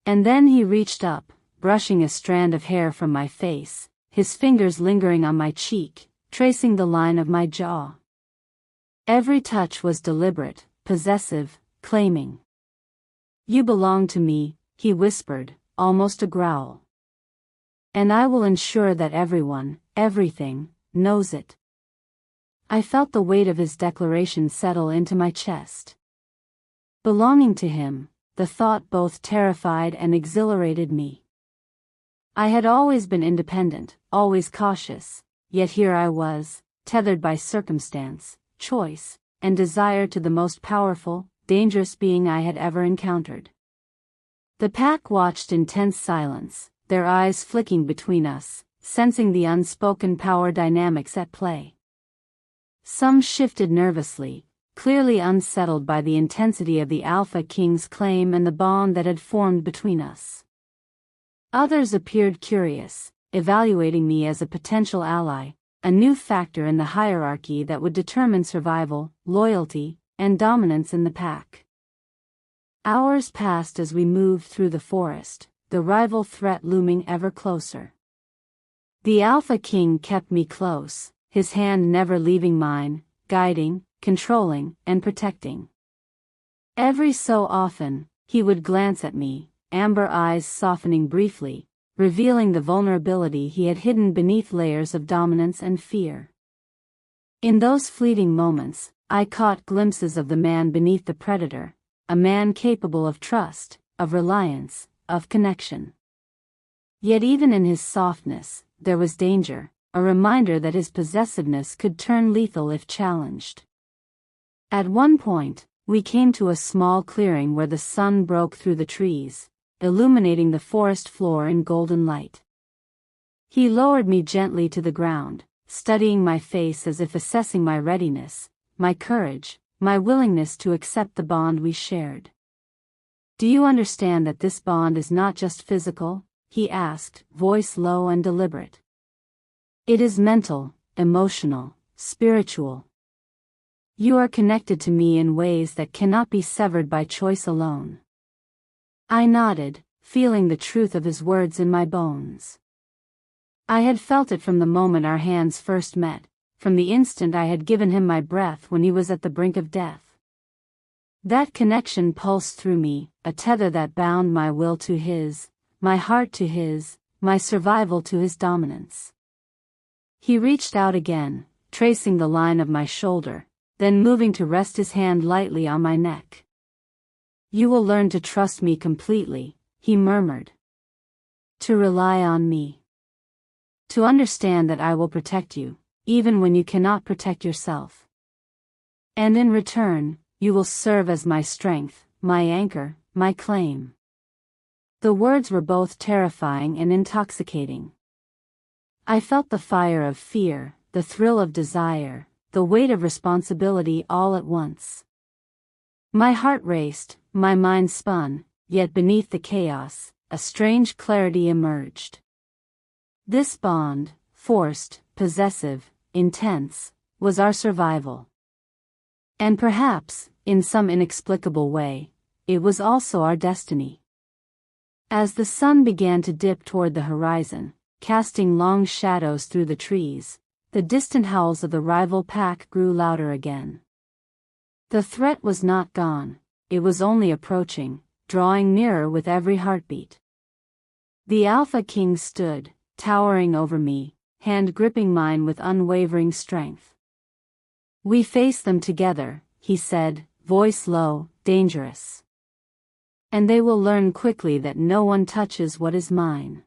And then he reached up, brushing a strand of hair from my face, his fingers lingering on my cheek, tracing the line of my jaw. Every touch was deliberate, possessive, claiming. "You belong to me," he whispered, almost a growl. "And I will ensure that everyone, everything, knows it." I felt the weight of his declaration settle into my chest. Belonging to him, the thought both terrified and exhilarated me. I had always been independent, always cautious, yet here I was, tethered by circumstance, choice, and desire to the most powerful, dangerous being I had ever encountered. The pack watched in tense silence, their eyes flicking between us, sensing the unspoken power dynamics at play. Some shifted nervously, clearly unsettled by the intensity of the Alpha King's claim and the bond that had formed between us. Others appeared curious, evaluating me as a potential ally, a new factor in the hierarchy that would determine survival, loyalty, and dominance in the pack. Hours passed as we moved through the forest, the rival threat looming ever closer. The Alpha King kept me close, his hand never leaving mine, guiding, controlling, and protecting. Every so often, he would glance at me, amber eyes softening briefly, revealing the vulnerability he had hidden beneath layers of dominance and fear. In those fleeting moments, I caught glimpses of the man beneath the predator, a man capable of trust, of reliance, of connection. Yet even in his softness, there was danger, a reminder that his possessiveness could turn lethal if challenged. At one point, we came to a small clearing where the sun broke through the trees, illuminating the forest floor in golden light. He lowered me gently to the ground, studying my face as if assessing my readiness, my courage, my willingness to accept the bond we shared. "Do you understand that this bond is not just physical?" he asked, voice low and deliberate. "It is mental, emotional, spiritual. You are connected to me in ways that cannot be severed by choice alone." I nodded, feeling the truth of his words in my bones. I had felt it from the moment our hands first met, from the instant I had given him my breath when he was at the brink of death. That connection pulsed through me, a tether that bound my will to his, my heart to his, my survival to his dominance. He reached out again, tracing the line of my shoulder, then moving to rest his hand lightly on my neck. "You will learn to trust me completely," he murmured. "To rely on me. To understand that I will protect you, even when you cannot protect yourself. And in return, you will serve as my strength, my anchor, my claim." The words were both terrifying and intoxicating. I felt the fire of fear, the thrill of desire, the weight of responsibility all at once. My heart raced, my mind spun, yet beneath the chaos, a strange clarity emerged. This bond, forced, possessive, intense, was our survival. And perhaps, in some inexplicable way, it was also our destiny. As the sun began to dip toward the horizon, casting long shadows through the trees, the distant howls of the rival pack grew louder again. The threat was not gone, it was only approaching, drawing nearer with every heartbeat. The Alpha King stood, towering over me, hand gripping mine with unwavering strength. "We face them together," he said, voice low, dangerous. "And they will learn quickly that no one touches what is mine."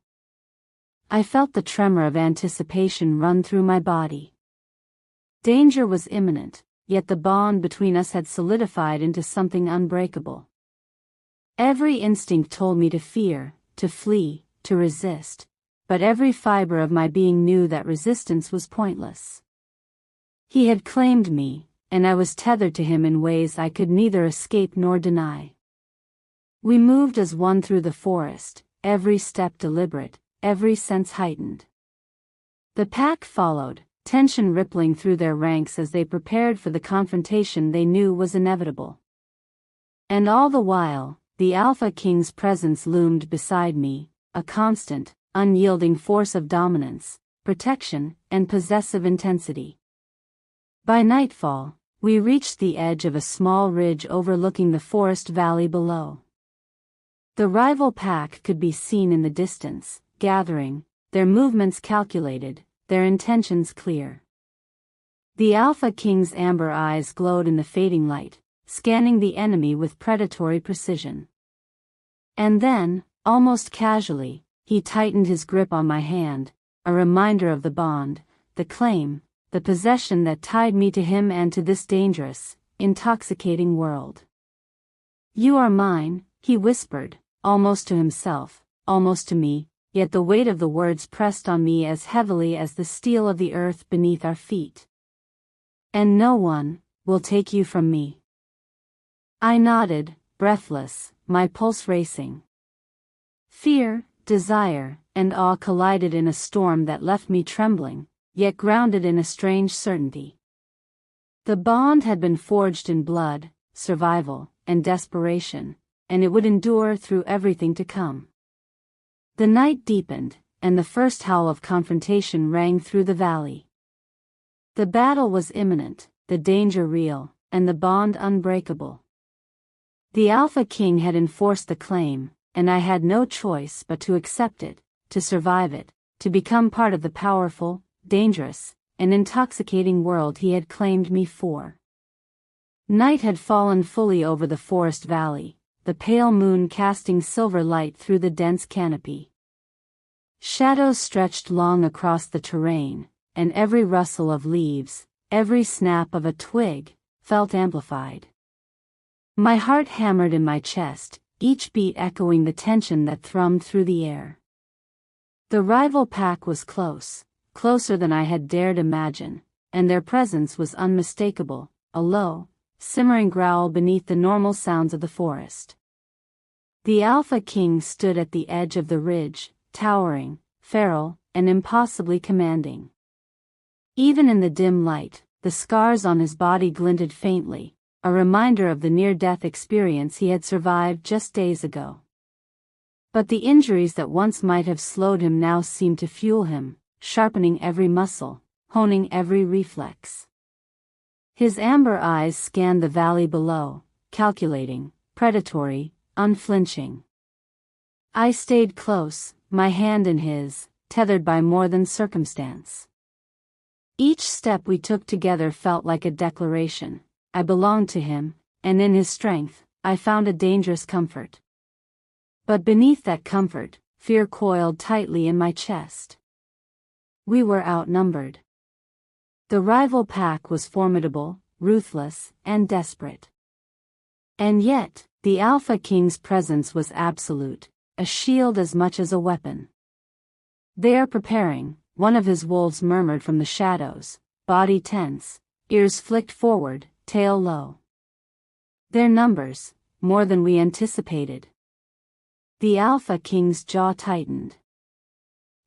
I felt the tremor of anticipation run through my body. Danger was imminent, yet the bond between us had solidified into something unbreakable. Every instinct told me to fear, to flee, to resist, but every fiber of my being knew that resistance was pointless. He had claimed me, and I was tethered to him in ways I could neither escape nor deny. We moved as one through the forest, every step deliberate, every sense heightened. The pack followed, tension rippling through their ranks as they prepared for the confrontation they knew was inevitable. And all the while, the Alpha King's presence loomed beside me, a constant, unyielding force of dominance, protection, and possessive intensity. By nightfall, we reached the edge of a small ridge overlooking the forest valley below. The rival pack could be seen in the distance, gathering, their movements calculated, their intentions clear. The Alpha King's amber eyes glowed in the fading light, scanning the enemy with predatory precision. And then, almost casually, he tightened his grip on my hand, a reminder of the bond, the claim, the possession that tied me to him and to this dangerous, intoxicating world. "You are mine," he whispered, almost to himself, almost to me, yet the weight of the words pressed on me as heavily as the steel of the earth beneath our feet. And no one will take you from me. I nodded, breathless, my pulse racing. Fear, desire, and awe collided in a storm that left me trembling, yet grounded in a strange certainty. The bond had been forged in blood, survival, and desperation, and it would endure through everything to come. The night deepened, and the first howl of confrontation rang through the valley. The battle was imminent, the danger real, and the bond unbreakable. The Alpha King had enforced the claim, and I had no choice but to accept it, to survive it, to become part of the powerful, dangerous, and intoxicating world he had claimed me for. Night had fallen fully over the forest valley, the pale moon casting silver light through the dense canopy. Shadows stretched long across the terrain, and every rustle of leaves, every snap of a twig, felt amplified. My heart hammered in my chest, each beat echoing the tension that thrummed through the air. The rival pack was close, closer than I had dared imagine, and their presence was unmistakable, a low, simmering growl beneath the normal sounds of the forest. The Alpha King stood at the edge of the ridge, towering, feral, and impossibly commanding. Even in the dim light, the scars on his body glinted faintly, a reminder of the near-death experience he had survived just days ago. But the injuries that once might have slowed him now seemed to fuel him, sharpening every muscle, honing every reflex. His amber eyes scanned the valley below, calculating, predatory, unflinching. I stayed close, my hand in his, tethered by more than circumstance. Each step we took together felt like a declaration. I belonged to him, and in his strength, I found a dangerous comfort. But beneath that comfort, fear coiled tightly in my chest. We were outnumbered. The rival pack was formidable, ruthless, and desperate. And yet, the Alpha King's presence was absolute, a shield as much as a weapon. "They are preparing," one of his wolves murmured from the shadows, body tense, ears flicked forward, tail low. "Their numbers, more than we anticipated." The Alpha King's jaw tightened.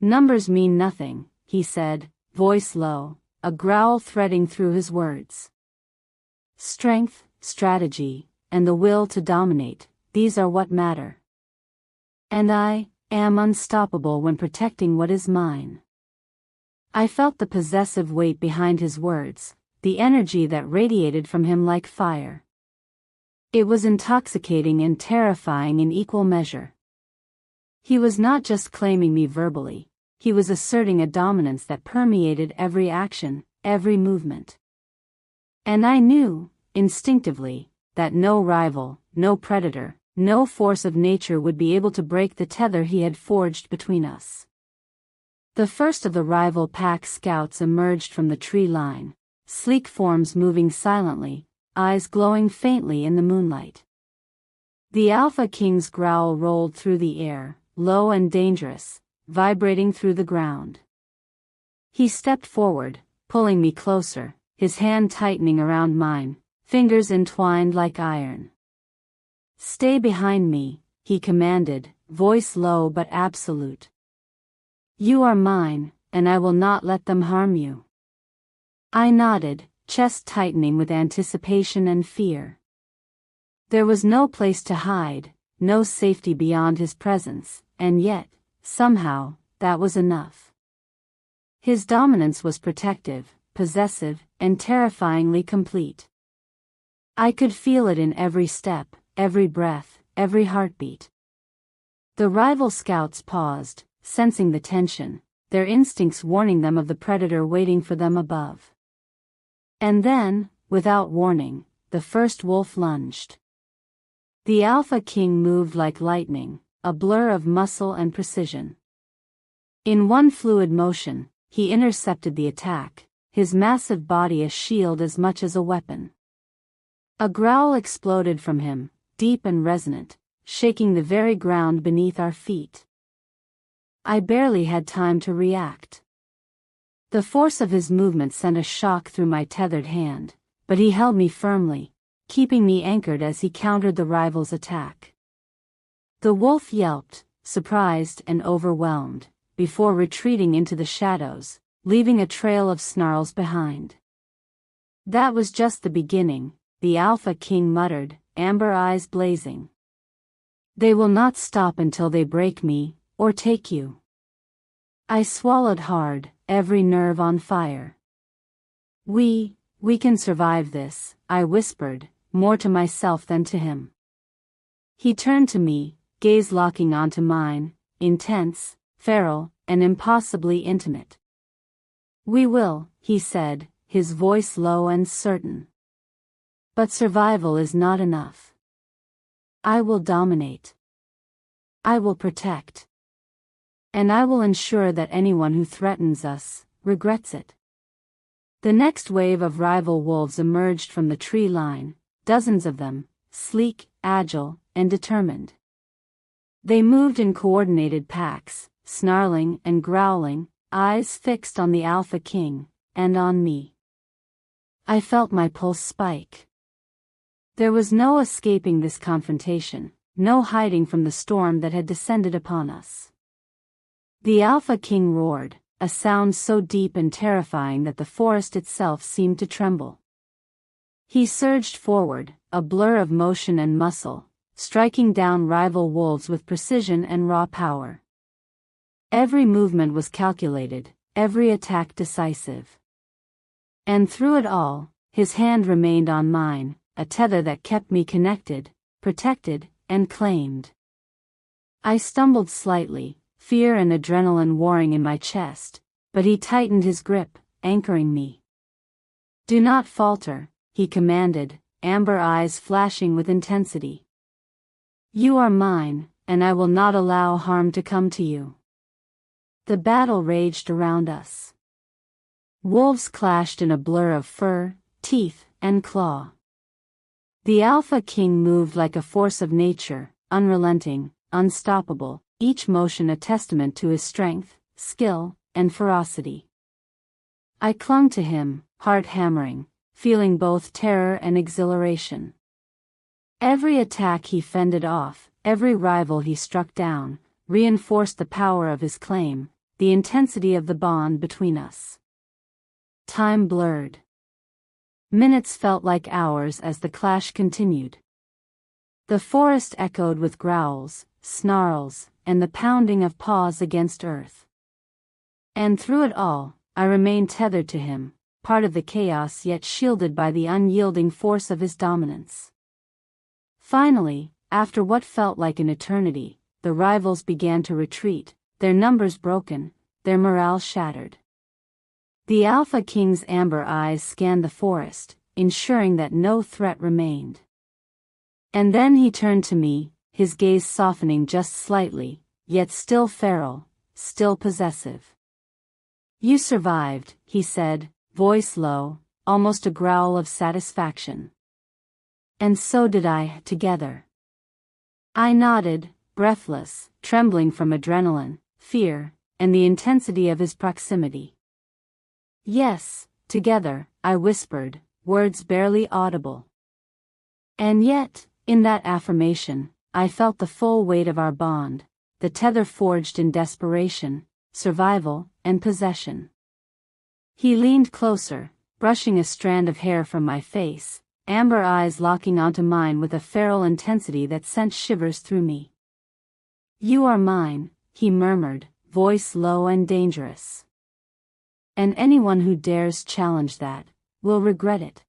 "Numbers mean nothing," he said, voice low, a growl threading through his words. "Strength, strategy, and the will to dominate, these are what matter. And I am unstoppable when protecting what is mine." I felt the possessive weight behind his words, the energy that radiated from him like fire. It was intoxicating and terrifying in equal measure. He was not just claiming me verbally, he was asserting a dominance that permeated every action, every movement. And I knew, instinctively, that no rival, no predator, no force of nature would be able to break the tether he had forged between us. The first of the rival pack scouts emerged from the tree line, sleek forms moving silently, eyes glowing faintly in the moonlight. The Alpha King's growl rolled through the air, low and dangerous, vibrating through the ground. He stepped forward, pulling me closer, his hand tightening around mine, fingers entwined like iron. "Stay behind me," he commanded, voice low but absolute. "You are mine, and I will not let them harm you." I nodded, chest tightening with anticipation and fear. There was no place to hide, no safety beyond his presence, and yet, somehow, that was enough. His dominance was protective, possessive, and terrifyingly complete. I could feel it in every step, every breath, every heartbeat. The rival scouts paused, sensing the tension, their instincts warning them of the predator waiting for them above. And then, without warning, the first wolf lunged. The Alpha King moved like lightning, a blur of muscle and precision. In one fluid motion, he intercepted the attack, his massive body a shield as much as a weapon. A growl exploded from him, deep and resonant, shaking the very ground beneath our feet. I barely had time to react. The force of his movement sent a shock through my tethered hand, but he held me firmly, keeping me anchored as he countered the rival's attack. The wolf yelped, surprised and overwhelmed, before retreating into the shadows, leaving a trail of snarls behind. That was just the beginning, the Alpha King muttered, amber eyes blazing. They will not stop until they break me, or take you. I swallowed hard, every nerve on fire. We can survive this, I whispered, more to myself than to him. He turned to me, gaze locking onto mine, intense, feral, and impossibly intimate. We will, he said, his voice low and certain. But survival is not enough. I will dominate. I will protect. And I will ensure that anyone who threatens us regrets it. The next wave of rival wolves emerged from the tree line, dozens of them, sleek, agile, and determined. They moved in coordinated packs, snarling and growling, eyes fixed on the Alpha King, and on me. I felt my pulse spike. There was no escaping this confrontation, no hiding from the storm that had descended upon us. The Alpha King roared, a sound so deep and terrifying that the forest itself seemed to tremble. He surged forward, a blur of motion and muscle, striking down rival wolves with precision and raw power. Every movement was calculated, every attack decisive. And through it all, his hand remained on mine, a tether that kept me connected, protected, and claimed. I stumbled slightly, fear and adrenaline warring in my chest, but he tightened his grip, anchoring me. Do not falter, he commanded, amber eyes flashing with intensity. You are mine, and I will not allow harm to come to you. The battle raged around us. Wolves clashed in a blur of fur, teeth, and claw. The Alpha King moved like a force of nature, unrelenting, unstoppable, each motion a testament to his strength, skill, and ferocity. I clung to him, heart hammering, feeling both terror and exhilaration. Every attack he fended off, every rival he struck down, reinforced the power of his claim, the intensity of the bond between us. Time blurred. Minutes felt like hours as the clash continued. The forest echoed with growls, snarls, and the pounding of paws against earth. And through it all, I remained tethered to him, part of the chaos yet shielded by the unyielding force of his dominance. Finally, after what felt like an eternity, the rivals began to retreat, their numbers broken, their morale shattered. The Alpha King's amber eyes scanned the forest, ensuring that no threat remained. And then he turned to me, his gaze softening just slightly, yet still feral, still possessive. You survived, he said, voice low, almost a growl of satisfaction. And so did I, together. I nodded, breathless, trembling from adrenaline, fear, and the intensity of his proximity. Yes, together, I whispered, words barely audible. And yet, in that affirmation, I felt the full weight of our bond, the tether forged in desperation, survival, and possession. He leaned closer, brushing a strand of hair from my face, amber eyes locking onto mine with a feral intensity that sent shivers through me. You are mine, he murmured, voice low and dangerous. And anyone who dares challenge that, will regret it.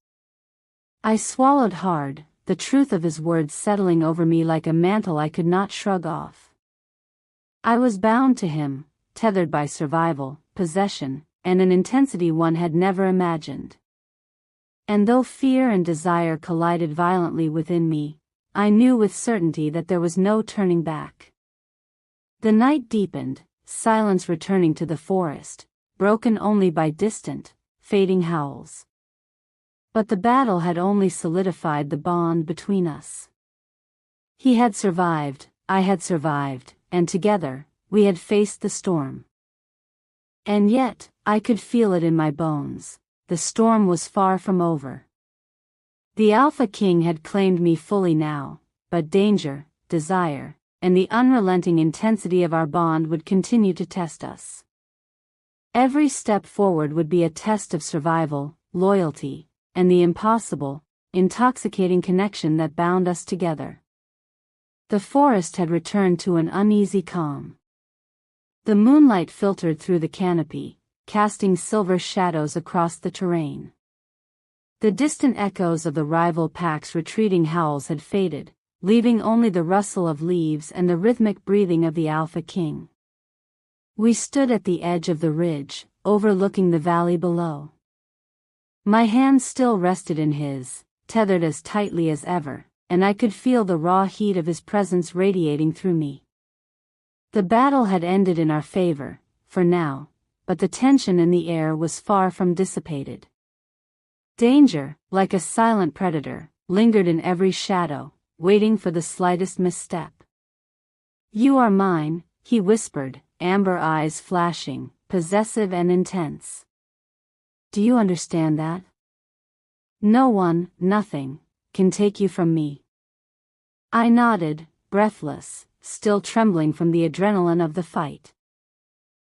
I swallowed hard, the truth of his words settling over me like a mantle I could not shrug off. I was bound to him, tethered by survival, possession, and an intensity one had never imagined. And though fear and desire collided violently within me, I knew with certainty that there was no turning back. The night deepened, silence returning to the forest, broken only by distant, fading howls. But the battle had only solidified the bond between us. He had survived, I had survived, and together, we had faced the storm. And yet, I could feel it in my bones. The storm was far from over. The Alpha King had claimed me fully now, but danger, desire, and the unrelenting intensity of our bond would continue to test us. Every step forward would be a test of survival, loyalty, and the impossible, intoxicating connection that bound us together. The forest had returned to an uneasy calm. The moonlight filtered through the canopy, casting silver shadows across the terrain. The distant echoes of the rival pack's retreating howls had faded, leaving only the rustle of leaves and the rhythmic breathing of the Alpha King. We stood at the edge of the ridge, overlooking the valley below. My hand still rested in his, tethered as tightly as ever, and I could feel the raw heat of his presence radiating through me. The battle had ended in our favor, for now, but the tension in the air was far from dissipated. Danger, like a silent predator, lingered in every shadow, waiting for the slightest misstep. "You are mine," he whispered, amber eyes flashing, possessive and intense. "Do you understand that? No one, nothing, can take you from me." I nodded, breathless, still trembling from the adrenaline of the fight.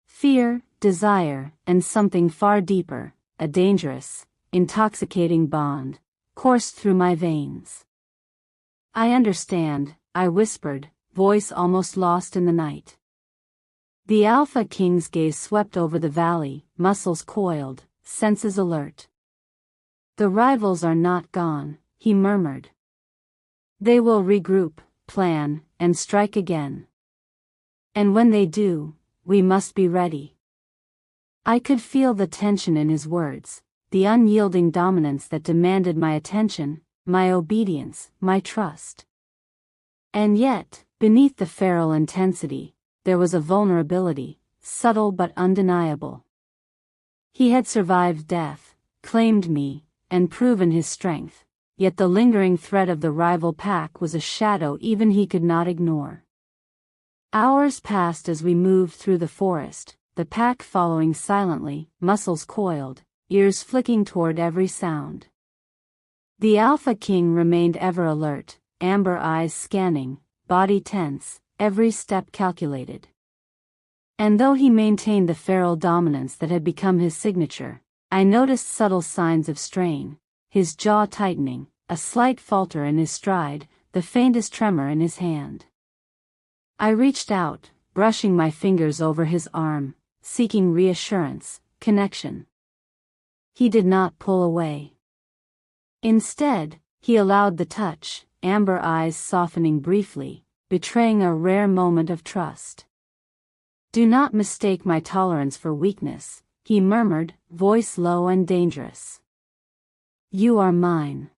Fear, desire, and something far deeper, a dangerous, intoxicating bond, coursed through my veins. "I understand," I whispered, voice almost lost in the night. The Alpha King's gaze swept over the valley, muscles coiled, senses alert. "The rivals are not gone," he murmured. "They will regroup, plan, and strike again. And when they do, we must be ready." I could feel the tension in his words, the unyielding dominance that demanded my attention, my obedience, my trust. And yet, beneath the feral intensity, there was a vulnerability, subtle but undeniable. He had survived death, claimed me, and proven his strength. Yet the lingering threat of the rival pack was a shadow even he could not ignore. Hours passed as we moved through the forest, the pack following silently, muscles coiled, ears flicking toward every sound. The Alpha King remained ever alert, amber eyes scanning, body tense, every step calculated. And though he maintained the feral dominance that had become his signature, I noticed subtle signs of strain. His jaw tightening, a slight falter in his stride, the faintest tremor in his hand. I reached out, brushing my fingers over his arm, seeking reassurance, connection. He did not pull away. Instead, he allowed the touch, amber eyes softening briefly, betraying a rare moment of trust. "Do not mistake my tolerance for weakness," he murmured, voice low and dangerous. "You are mine.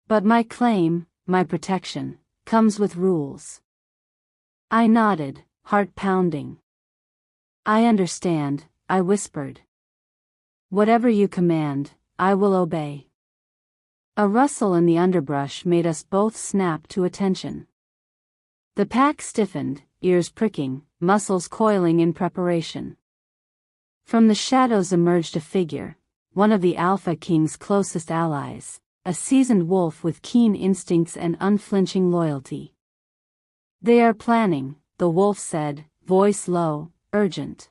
But my claim, my protection, comes with rules." I nodded, heart pounding. "I understand," I whispered. "Whatever you command, I will obey." A rustle in the underbrush made us both snap to attention. The pack stiffened, ears pricking, muscles coiling in preparation. From the shadows emerged a figure, one of the Alpha King's closest allies, a seasoned wolf with keen instincts and unflinching loyalty. "They are planning," the wolf said, voice low, urgent.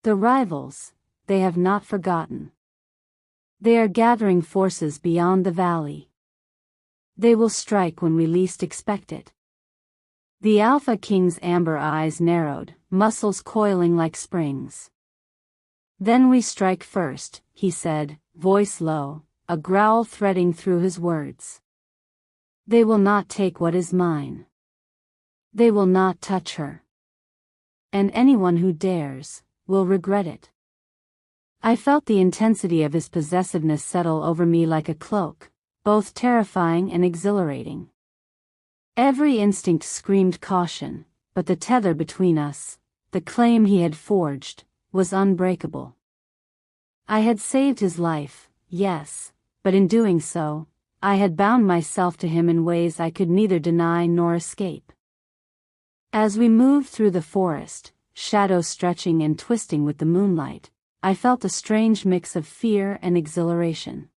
"The rivals, they have not forgotten. They are gathering forces beyond the valley. They will strike when we least expect it." The Alpha King's amber eyes narrowed, muscles coiling like springs. "Then we strike first," he said, voice low, a growl threading through his words. "They will not take what is mine. They will not touch her. And anyone who dares, will regret it." I felt the intensity of his possessiveness settle over me like a cloak, both terrifying and exhilarating. Every instinct screamed caution, but the tether between us, the claim he had forged, was unbreakable. I had saved his life, yes, but in doing so, I had bound myself to him in ways I could neither deny nor escape. As we moved through the forest, shadows stretching and twisting with the moonlight, I felt a strange mix of fear and exhilaration.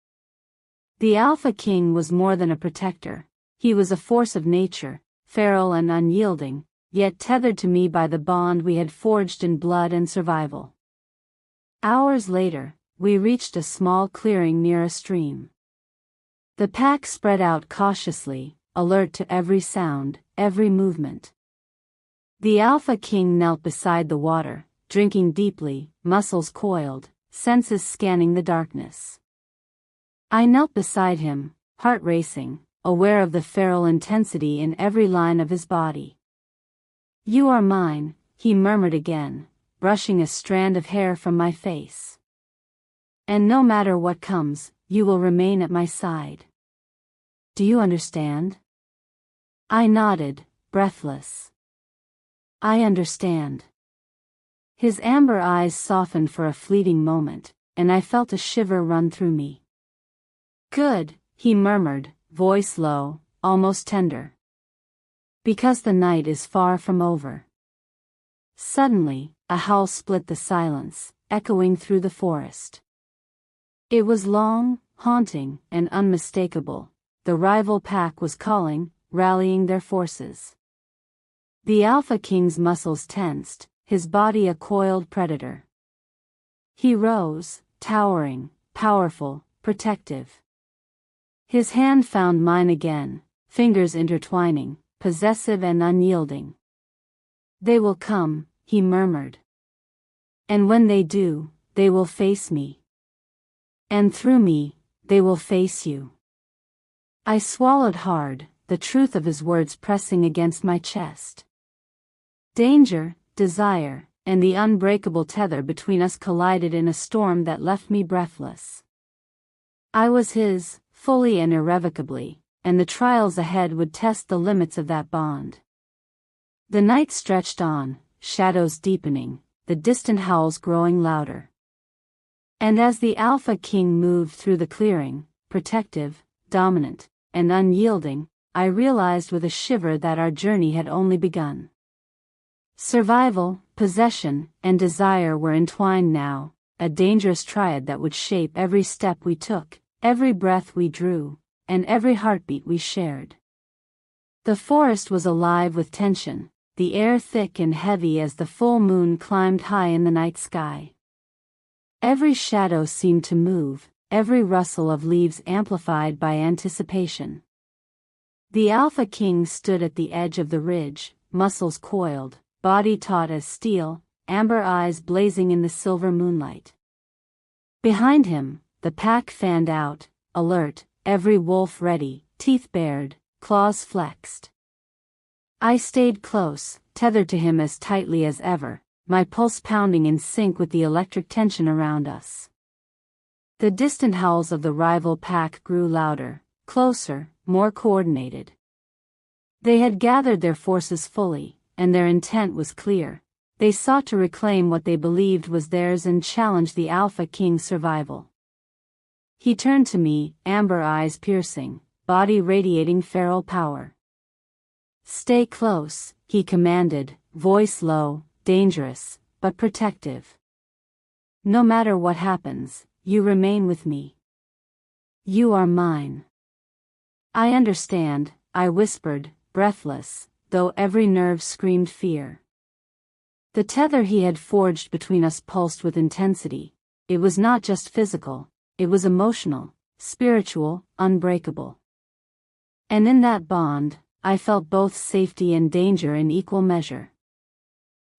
The Alpha King was more than a protector. He was a force of nature, feral and unyielding, yet tethered to me by the bond we had forged in blood and survival. Hours later, we reached a small clearing near a stream. The pack spread out cautiously, alert to every sound, every movement. The Alpha King knelt beside the water, drinking deeply, muscles coiled, senses scanning the darkness. I knelt beside him, heart racing, aware of the feral intensity in every line of his body. "You are mine," he murmured again, brushing a strand of hair from my face. "And no matter what comes, you will remain at my side. Do you understand?" I nodded, breathless. "I understand." His amber eyes softened for a fleeting moment, and I felt a shiver run through me. "Good," he murmured, voice low, almost tender. "Because the night is far from over." Suddenly, a howl split the silence, echoing through the forest. It was long, haunting, and unmistakable. The rival pack was calling, rallying their forces. The Alpha King's muscles tensed, his body a coiled predator. He rose, towering, powerful, protective. His hand found mine again, fingers intertwining, possessive and unyielding. "They will come," he murmured. "And when they do, they will face me. And through me, they will face you." I swallowed hard, the truth of his words pressing against my chest. Danger, desire, and the unbreakable tether between us collided in a storm that left me breathless. I was his, fully and irrevocably, and the trials ahead would test the limits of that bond. The night stretched on, shadows deepening, the distant howls growing louder. And as the Alpha King moved through the clearing, protective, dominant, and unyielding, I realized with a shiver that our journey had only begun. Survival, possession, and desire were entwined now, a dangerous triad that would shape every step we took, every breath we drew, and every heartbeat we shared. The forest was alive with tension, the air thick and heavy as the full moon climbed high in the night sky. Every shadow seemed to move, every rustle of leaves amplified by anticipation. The Alpha King stood at the edge of the ridge, muscles coiled, body taut as steel, amber eyes blazing in the silver moonlight. Behind him, the pack fanned out, alert, every wolf ready, teeth bared, claws flexed. I stayed close, tethered to him as tightly as ever, my pulse pounding in sync with the electric tension around us. The distant howls of the rival pack grew louder, closer, more coordinated. They had gathered their forces fully, and their intent was clear. They sought to reclaim what they believed was theirs and challenge the Alpha King's survival. He turned to me, amber eyes piercing, body radiating feral power. "Stay close," he commanded, voice low, dangerous, but protective. "No matter what happens, you remain with me. You are mine." "I understand," I whispered, breathless, though every nerve screamed fear. The tether he had forged between us pulsed with intensity. It was not just physical, it was emotional, spiritual, unbreakable. And in that bond, I felt both safety and danger in equal measure.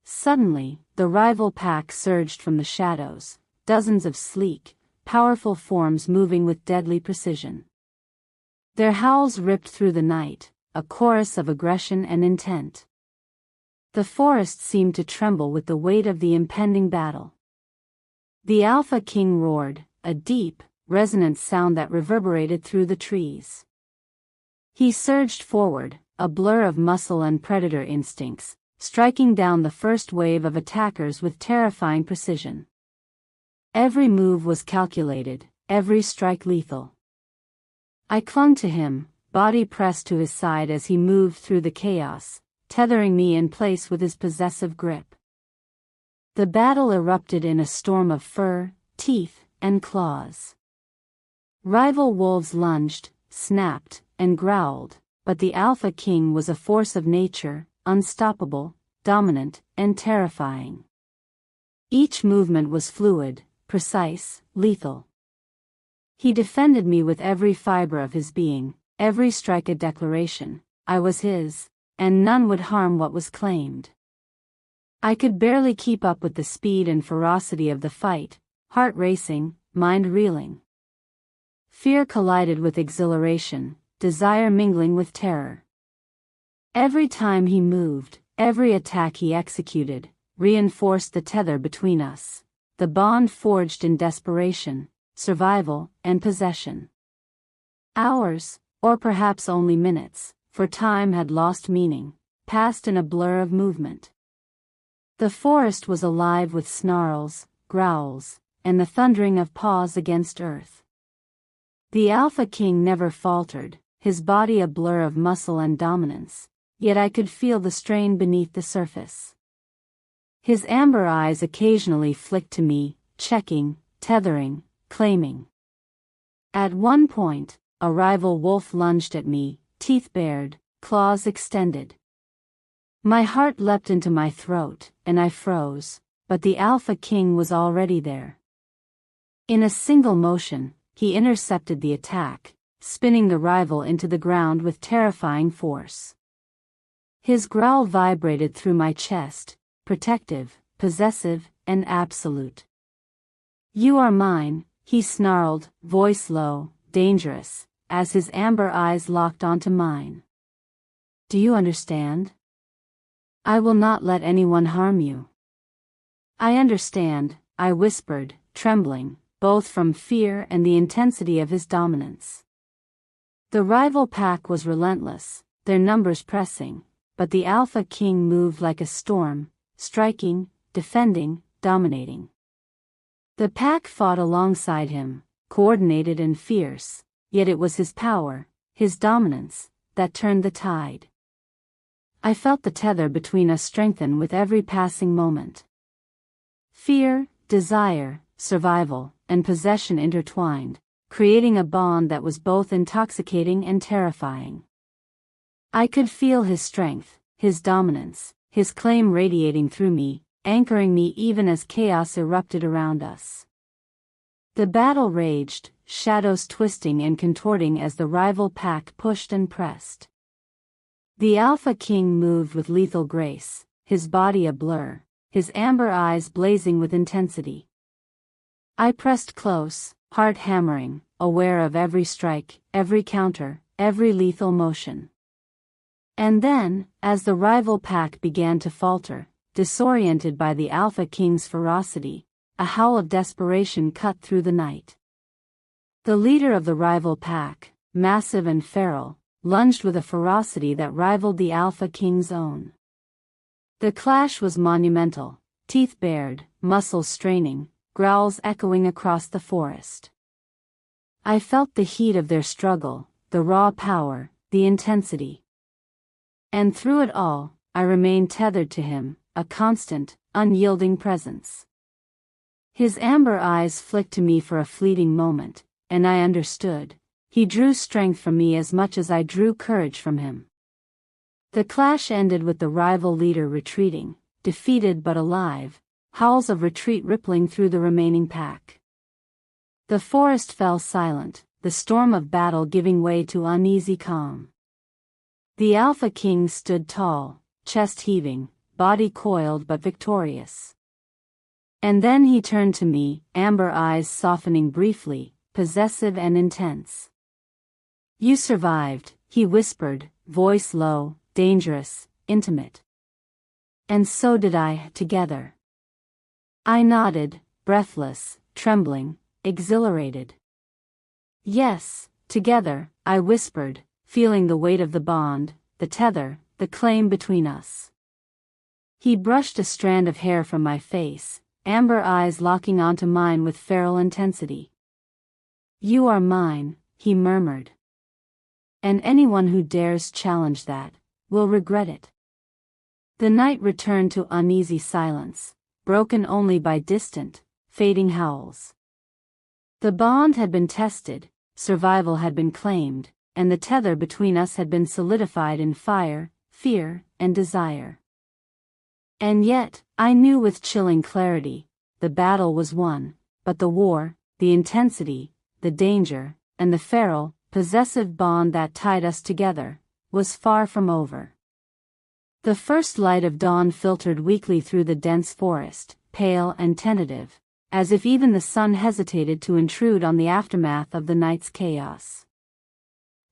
Suddenly, the rival pack surged from the shadows, dozens of sleek, powerful forms moving with deadly precision. Their howls ripped through the night, a chorus of aggression and intent. The forest seemed to tremble with the weight of the impending battle. The Alpha King roared, a deep, resonant sound that reverberated through the trees. He surged forward, a blur of muscle and predator instincts, striking down the first wave of attackers with terrifying precision. Every move was calculated, every strike lethal. I clung to him, body pressed to his side as he moved through the chaos, tethering me in place with his possessive grip. The battle erupted in a storm of fur, teeth, and claws. Rival wolves lunged, snapped, and growled, but the Alpha King was a force of nature, unstoppable, dominant, and terrifying. Each movement was fluid, precise, lethal. He defended me with every fiber of his being, every strike a declaration, I was his, and none would harm what was claimed. I could barely keep up with the speed and ferocity of the fight, heart racing, mind reeling. Fear collided with exhilaration, desire mingling with terror. Every time he moved, every attack he executed, reinforced the tether between us, the bond forged in desperation, survival, and possession. Hours, or perhaps only minutes, for time had lost meaning, passed in a blur of movement. The forest was alive with snarls, growls, and the thundering of paws against earth. The Alpha King never faltered, his body a blur of muscle and dominance, yet I could feel the strain beneath the surface. His amber eyes occasionally flicked to me, checking, tethering, claiming. At one point, a rival wolf lunged at me, teeth bared, claws extended. My heart leapt into my throat, and I froze, but the Alpha King was already there. In a single motion, he intercepted the attack, spinning the rival into the ground with terrifying force. His growl vibrated through my chest, protective, possessive, and absolute. "You are mine," he snarled, voice low, dangerous, as his amber eyes locked onto mine. "Do you understand? I will not let anyone harm you." "I understand," I whispered, trembling, both from fear and the intensity of his dominance. The rival pack was relentless, their numbers pressing, but the Alpha King moved like a storm, striking, defending, dominating. The pack fought alongside him, coordinated and fierce, yet it was his power, his dominance, that turned the tide. I felt the tether between us strengthen with every passing moment. Fear, desire, survival, and possession intertwined, creating a bond that was both intoxicating and terrifying. I could feel his strength, his dominance, his claim radiating through me, anchoring me even as chaos erupted around us. The battle raged, shadows twisting and contorting as the rival pack pushed and pressed. The Alpha King moved with lethal grace, his body a blur, his amber eyes blazing with intensity. I pressed close, heart hammering, aware of every strike, every counter, every lethal motion. And then, as the rival pack began to falter, disoriented by the Alpha King's ferocity, a howl of desperation cut through the night. The leader of the rival pack, massive and feral, lunged with a ferocity that rivaled the Alpha King's own. The clash was monumental, teeth bared, muscles straining, growls echoing across the forest. I felt the heat of their struggle, the raw power, the intensity. And through it all, I remained tethered to him, a constant, unyielding presence. His amber eyes flicked to me for a fleeting moment, and I understood. He drew strength from me as much as I drew courage from him. The clash ended with the rival leader retreating, defeated but alive, howls of retreat rippling through the remaining pack. The forest fell silent, the storm of battle giving way to uneasy calm. The Alpha King stood tall, chest heaving, body coiled but victorious. And then he turned to me, amber eyes softening briefly, possessive and intense. "You survived," he whispered, voice low, dangerous, intimate. "And so did I, together." I nodded, breathless, trembling, exhilarated. "Yes, together," I whispered, feeling the weight of the bond, the tether, the claim between us. He brushed a strand of hair from my face, amber eyes locking onto mine with feral intensity. "You are mine," he murmured. "And anyone who dares challenge that, will regret it." The night returned to uneasy silence, broken only by distant, fading howls. The bond had been tested, survival had been claimed, and the tether between us had been solidified in fire, fear, and desire. And yet, I knew with chilling clarity, the battle was won, but the war, the intensity, the danger, and the feral, possessive bond that tied us together, was far from over. The first light of dawn filtered weakly through the dense forest, pale and tentative, as if even the sun hesitated to intrude on the aftermath of the night's chaos.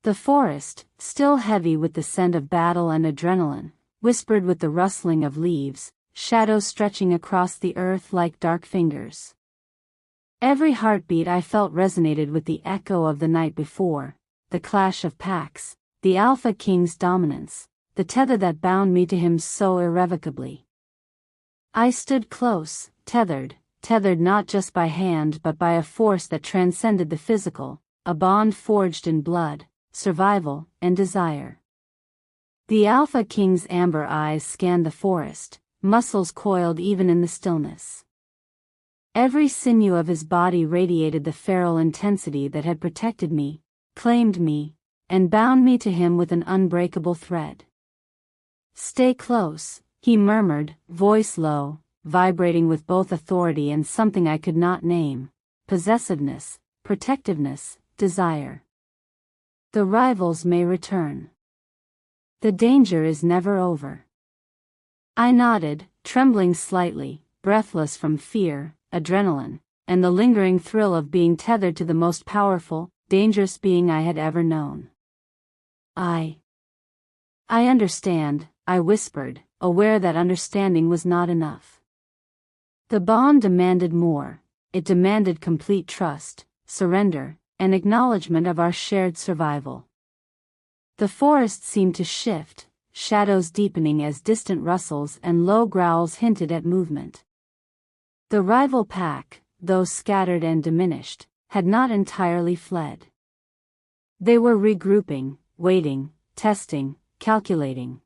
The forest, still heavy with the scent of battle and adrenaline, whispered with the rustling of leaves, shadows stretching across the earth like dark fingers. Every heartbeat I felt resonated with the echo of the night before, the clash of packs, the Alpha King's dominance, the tether that bound me to him so irrevocably. I stood close, tethered not just by hand but by a force that transcended the physical, a bond forged in blood, survival, and desire. The Alpha King's amber eyes scanned the forest, muscles coiled even in the stillness. Every sinew of his body radiated the feral intensity that had protected me, claimed me, and bound me to him with an unbreakable thread. "Stay close," he murmured, voice low, vibrating with both authority and something I could not name: possessiveness, protectiveness, desire. "The rivals may return. The danger is never over." I nodded, trembling slightly, breathless from fear, adrenaline, and the lingering thrill of being tethered to the most powerful, dangerous being I had ever known. I understand," I whispered, aware that understanding was not enough. The bond demanded more. It demanded complete trust, surrender, and acknowledgement of our shared survival. The forest seemed to shift, shadows deepening as distant rustles and low growls hinted at movement. The rival pack, though scattered and diminished, had not entirely fled. They were regrouping, waiting, testing, calculating.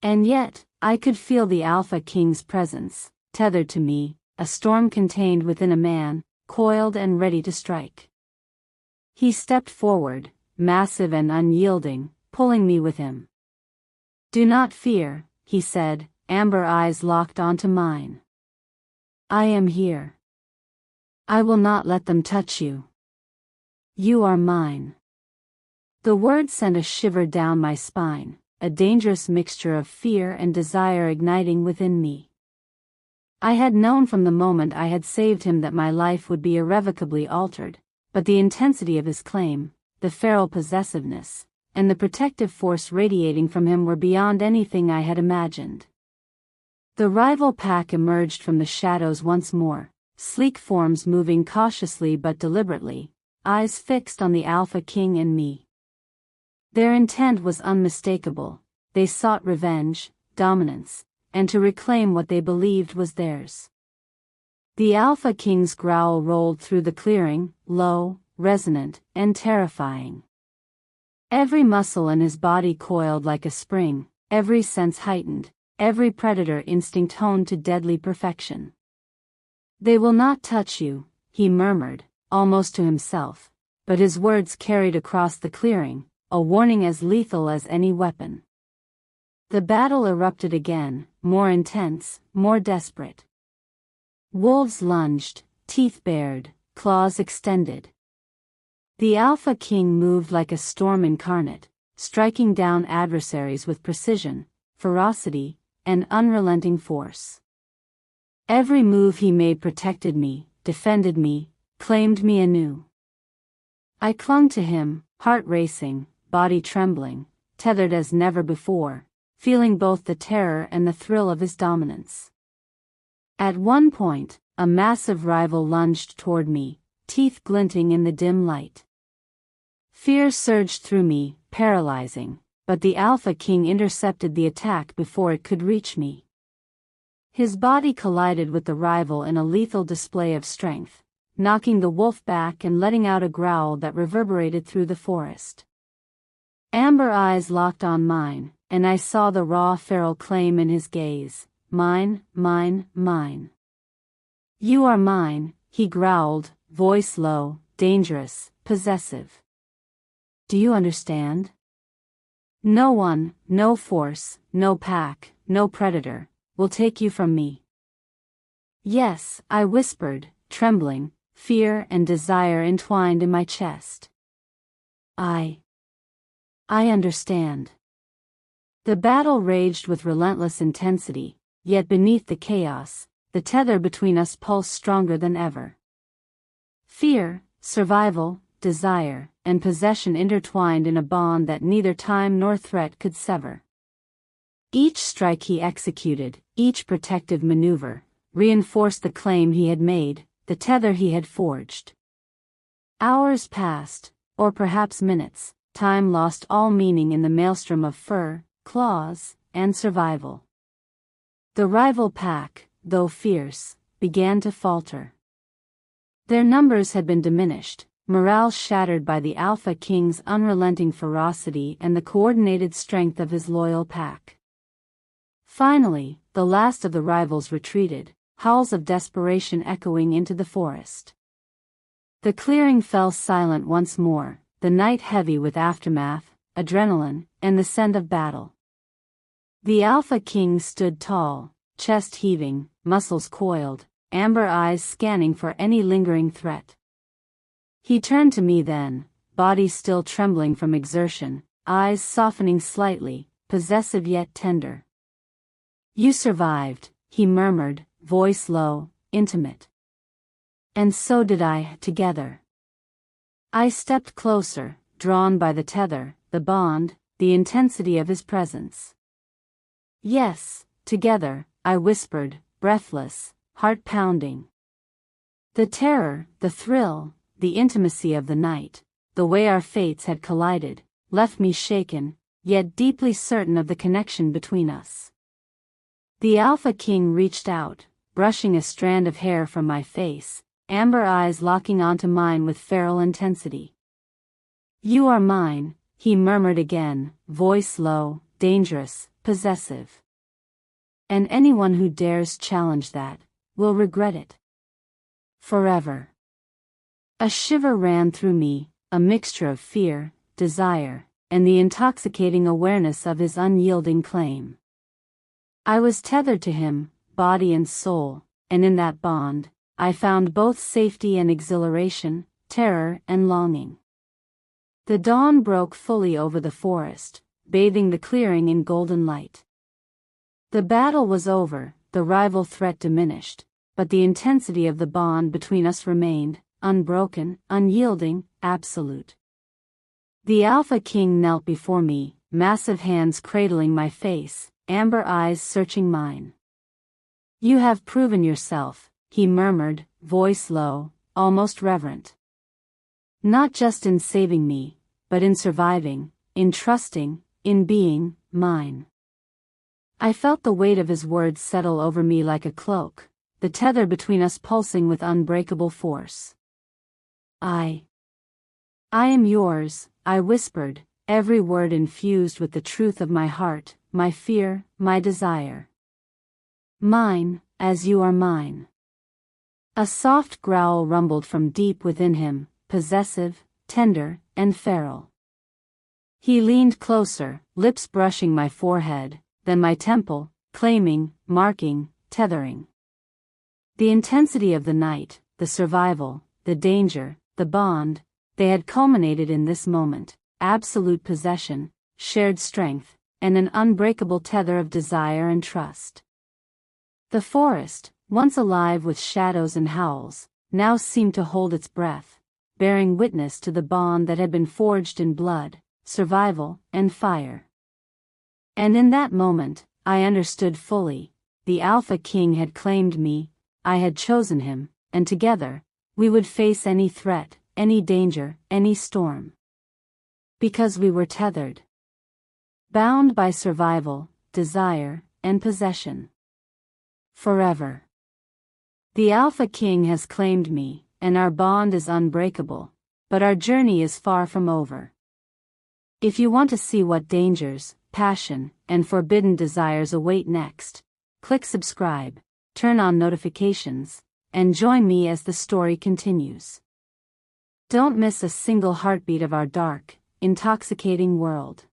And yet, I could feel the Alpha King's presence, tethered to me, a storm contained within a man, coiled and ready to strike. He stepped forward, massive and unyielding, pulling me with him. "Do not fear," he said, amber eyes locked onto mine. "I am here. I will not let them touch you. You are mine." The words sent a shiver down my spine, a dangerous mixture of fear and desire igniting within me. I had known from the moment I had saved him that my life would be irrevocably altered, but the intensity of his claim, the feral possessiveness, and the protective force radiating from him were beyond anything I had imagined. The rival pack emerged from the shadows once more, sleek forms moving cautiously but deliberately, eyes fixed on the Alpha King and me. Their intent was unmistakable. They sought revenge, dominance, and to reclaim what they believed was theirs. The Alpha King's growl rolled through the clearing, low, resonant, and terrifying. Every muscle in his body coiled like a spring, every sense heightened, every predator instinct honed to deadly perfection. "They will not touch you," he murmured, almost to himself, but his words carried across the clearing, a warning as lethal as any weapon. The battle erupted again, more intense, more desperate. Wolves lunged, teeth bared, claws extended. The Alpha King moved like a storm incarnate, striking down adversaries with precision, ferocity, and unrelenting force. Every move he made protected me, defended me, claimed me anew. I clung to him, heart racing, body trembling, tethered as never before, feeling both the terror and the thrill of his dominance. At one point, a massive rival lunged toward me, teeth glinting in the dim light. Fear surged through me, paralyzing, but the Alpha King intercepted the attack before it could reach me. His body collided with the rival in a lethal display of strength, knocking the wolf back and letting out a growl that reverberated through the forest. Amber eyes locked on mine, and I saw the raw feral claim in his gaze, mine, mine, mine. You are mine, he growled, voice low, dangerous, possessive. Do you understand? No one, no force, no pack, no predator, will take you from me. Yes, I whispered, trembling, fear and desire entwined in my chest. I understand. The battle raged with relentless intensity, yet beneath the chaos, the tether between us pulsed stronger than ever. Fear, survival, desire, and possession intertwined in a bond that neither time nor threat could sever. Each strike he executed, each protective maneuver, reinforced the claim he had made, the tether he had forged. Hours passed, or perhaps minutes, time lost all meaning in the maelstrom of fur, claws, and survival. The rival pack, though fierce, began to falter. Their numbers had been diminished, morale shattered by the Alpha King's unrelenting ferocity and the coordinated strength of his loyal pack. Finally, the last of the rivals retreated, howls of desperation echoing into the forest. The clearing fell silent once more, the night heavy with aftermath, adrenaline, and the scent of battle. The Alpha King stood tall, chest heaving, muscles coiled, amber eyes scanning for any lingering threat. He turned to me then, body still trembling from exertion, eyes softening slightly, possessive yet tender. You survived, he murmured, voice low, intimate. And so did I, together. I stepped closer, drawn by the tether, the bond, the intensity of his presence. Yes, together, I whispered, breathless, heart pounding. The terror, the thrill, the intimacy of the night, the way our fates had collided, left me shaken, yet deeply certain of the connection between us. The Alpha King reached out, brushing a strand of hair from my face, amber eyes locking onto mine with feral intensity. You are mine, he murmured again, voice low, dangerous, possessive. And anyone who dares challenge that, will regret it. Forever. A shiver ran through me, a mixture of fear, desire, and the intoxicating awareness of his unyielding claim. I was tethered to him, body and soul, and in that bond, I found both safety and exhilaration, terror and longing. The dawn broke fully over the forest, bathing the clearing in golden light. The battle was over, the rival threat diminished, but the intensity of the bond between us remained, unbroken, unyielding, absolute. The Alpha King knelt before me, massive hands cradling my face, amber eyes searching mine. You have proven yourself, he murmured, voice low, almost reverent. Not just in saving me, but in surviving, in trusting, in being mine. I felt the weight of his words settle over me like a cloak, the tether between us pulsing with unbreakable force. I am yours, I whispered, every word infused with the truth of my heart, my fear, my desire. Mine, as you are mine. A soft growl rumbled from deep within him, possessive, tender, and feral. He leaned closer, lips brushing my forehead, then my temple, claiming, marking, tethering. The intensity of the night, the survival, the danger, the bond, they had culminated in this moment, absolute possession, shared strength, and an unbreakable tether of desire and trust. The forest, once alive with shadows and howls, now seemed to hold its breath, bearing witness to the bond that had been forged in blood, survival, and fire. And in that moment, I understood fully, the Alpha King had claimed me, I had chosen him, and together, we would face any threat, any danger, any storm. Because we were tethered. Bound by survival, desire, and possession. Forever. The Alpha King has claimed me, and our bond is unbreakable, but our journey is far from over. If you want to see what dangers, passion, and forbidden desires await next, Click subscribe, turn on notifications, and join me as the story continues. Don't miss a single heartbeat of our dark, intoxicating world.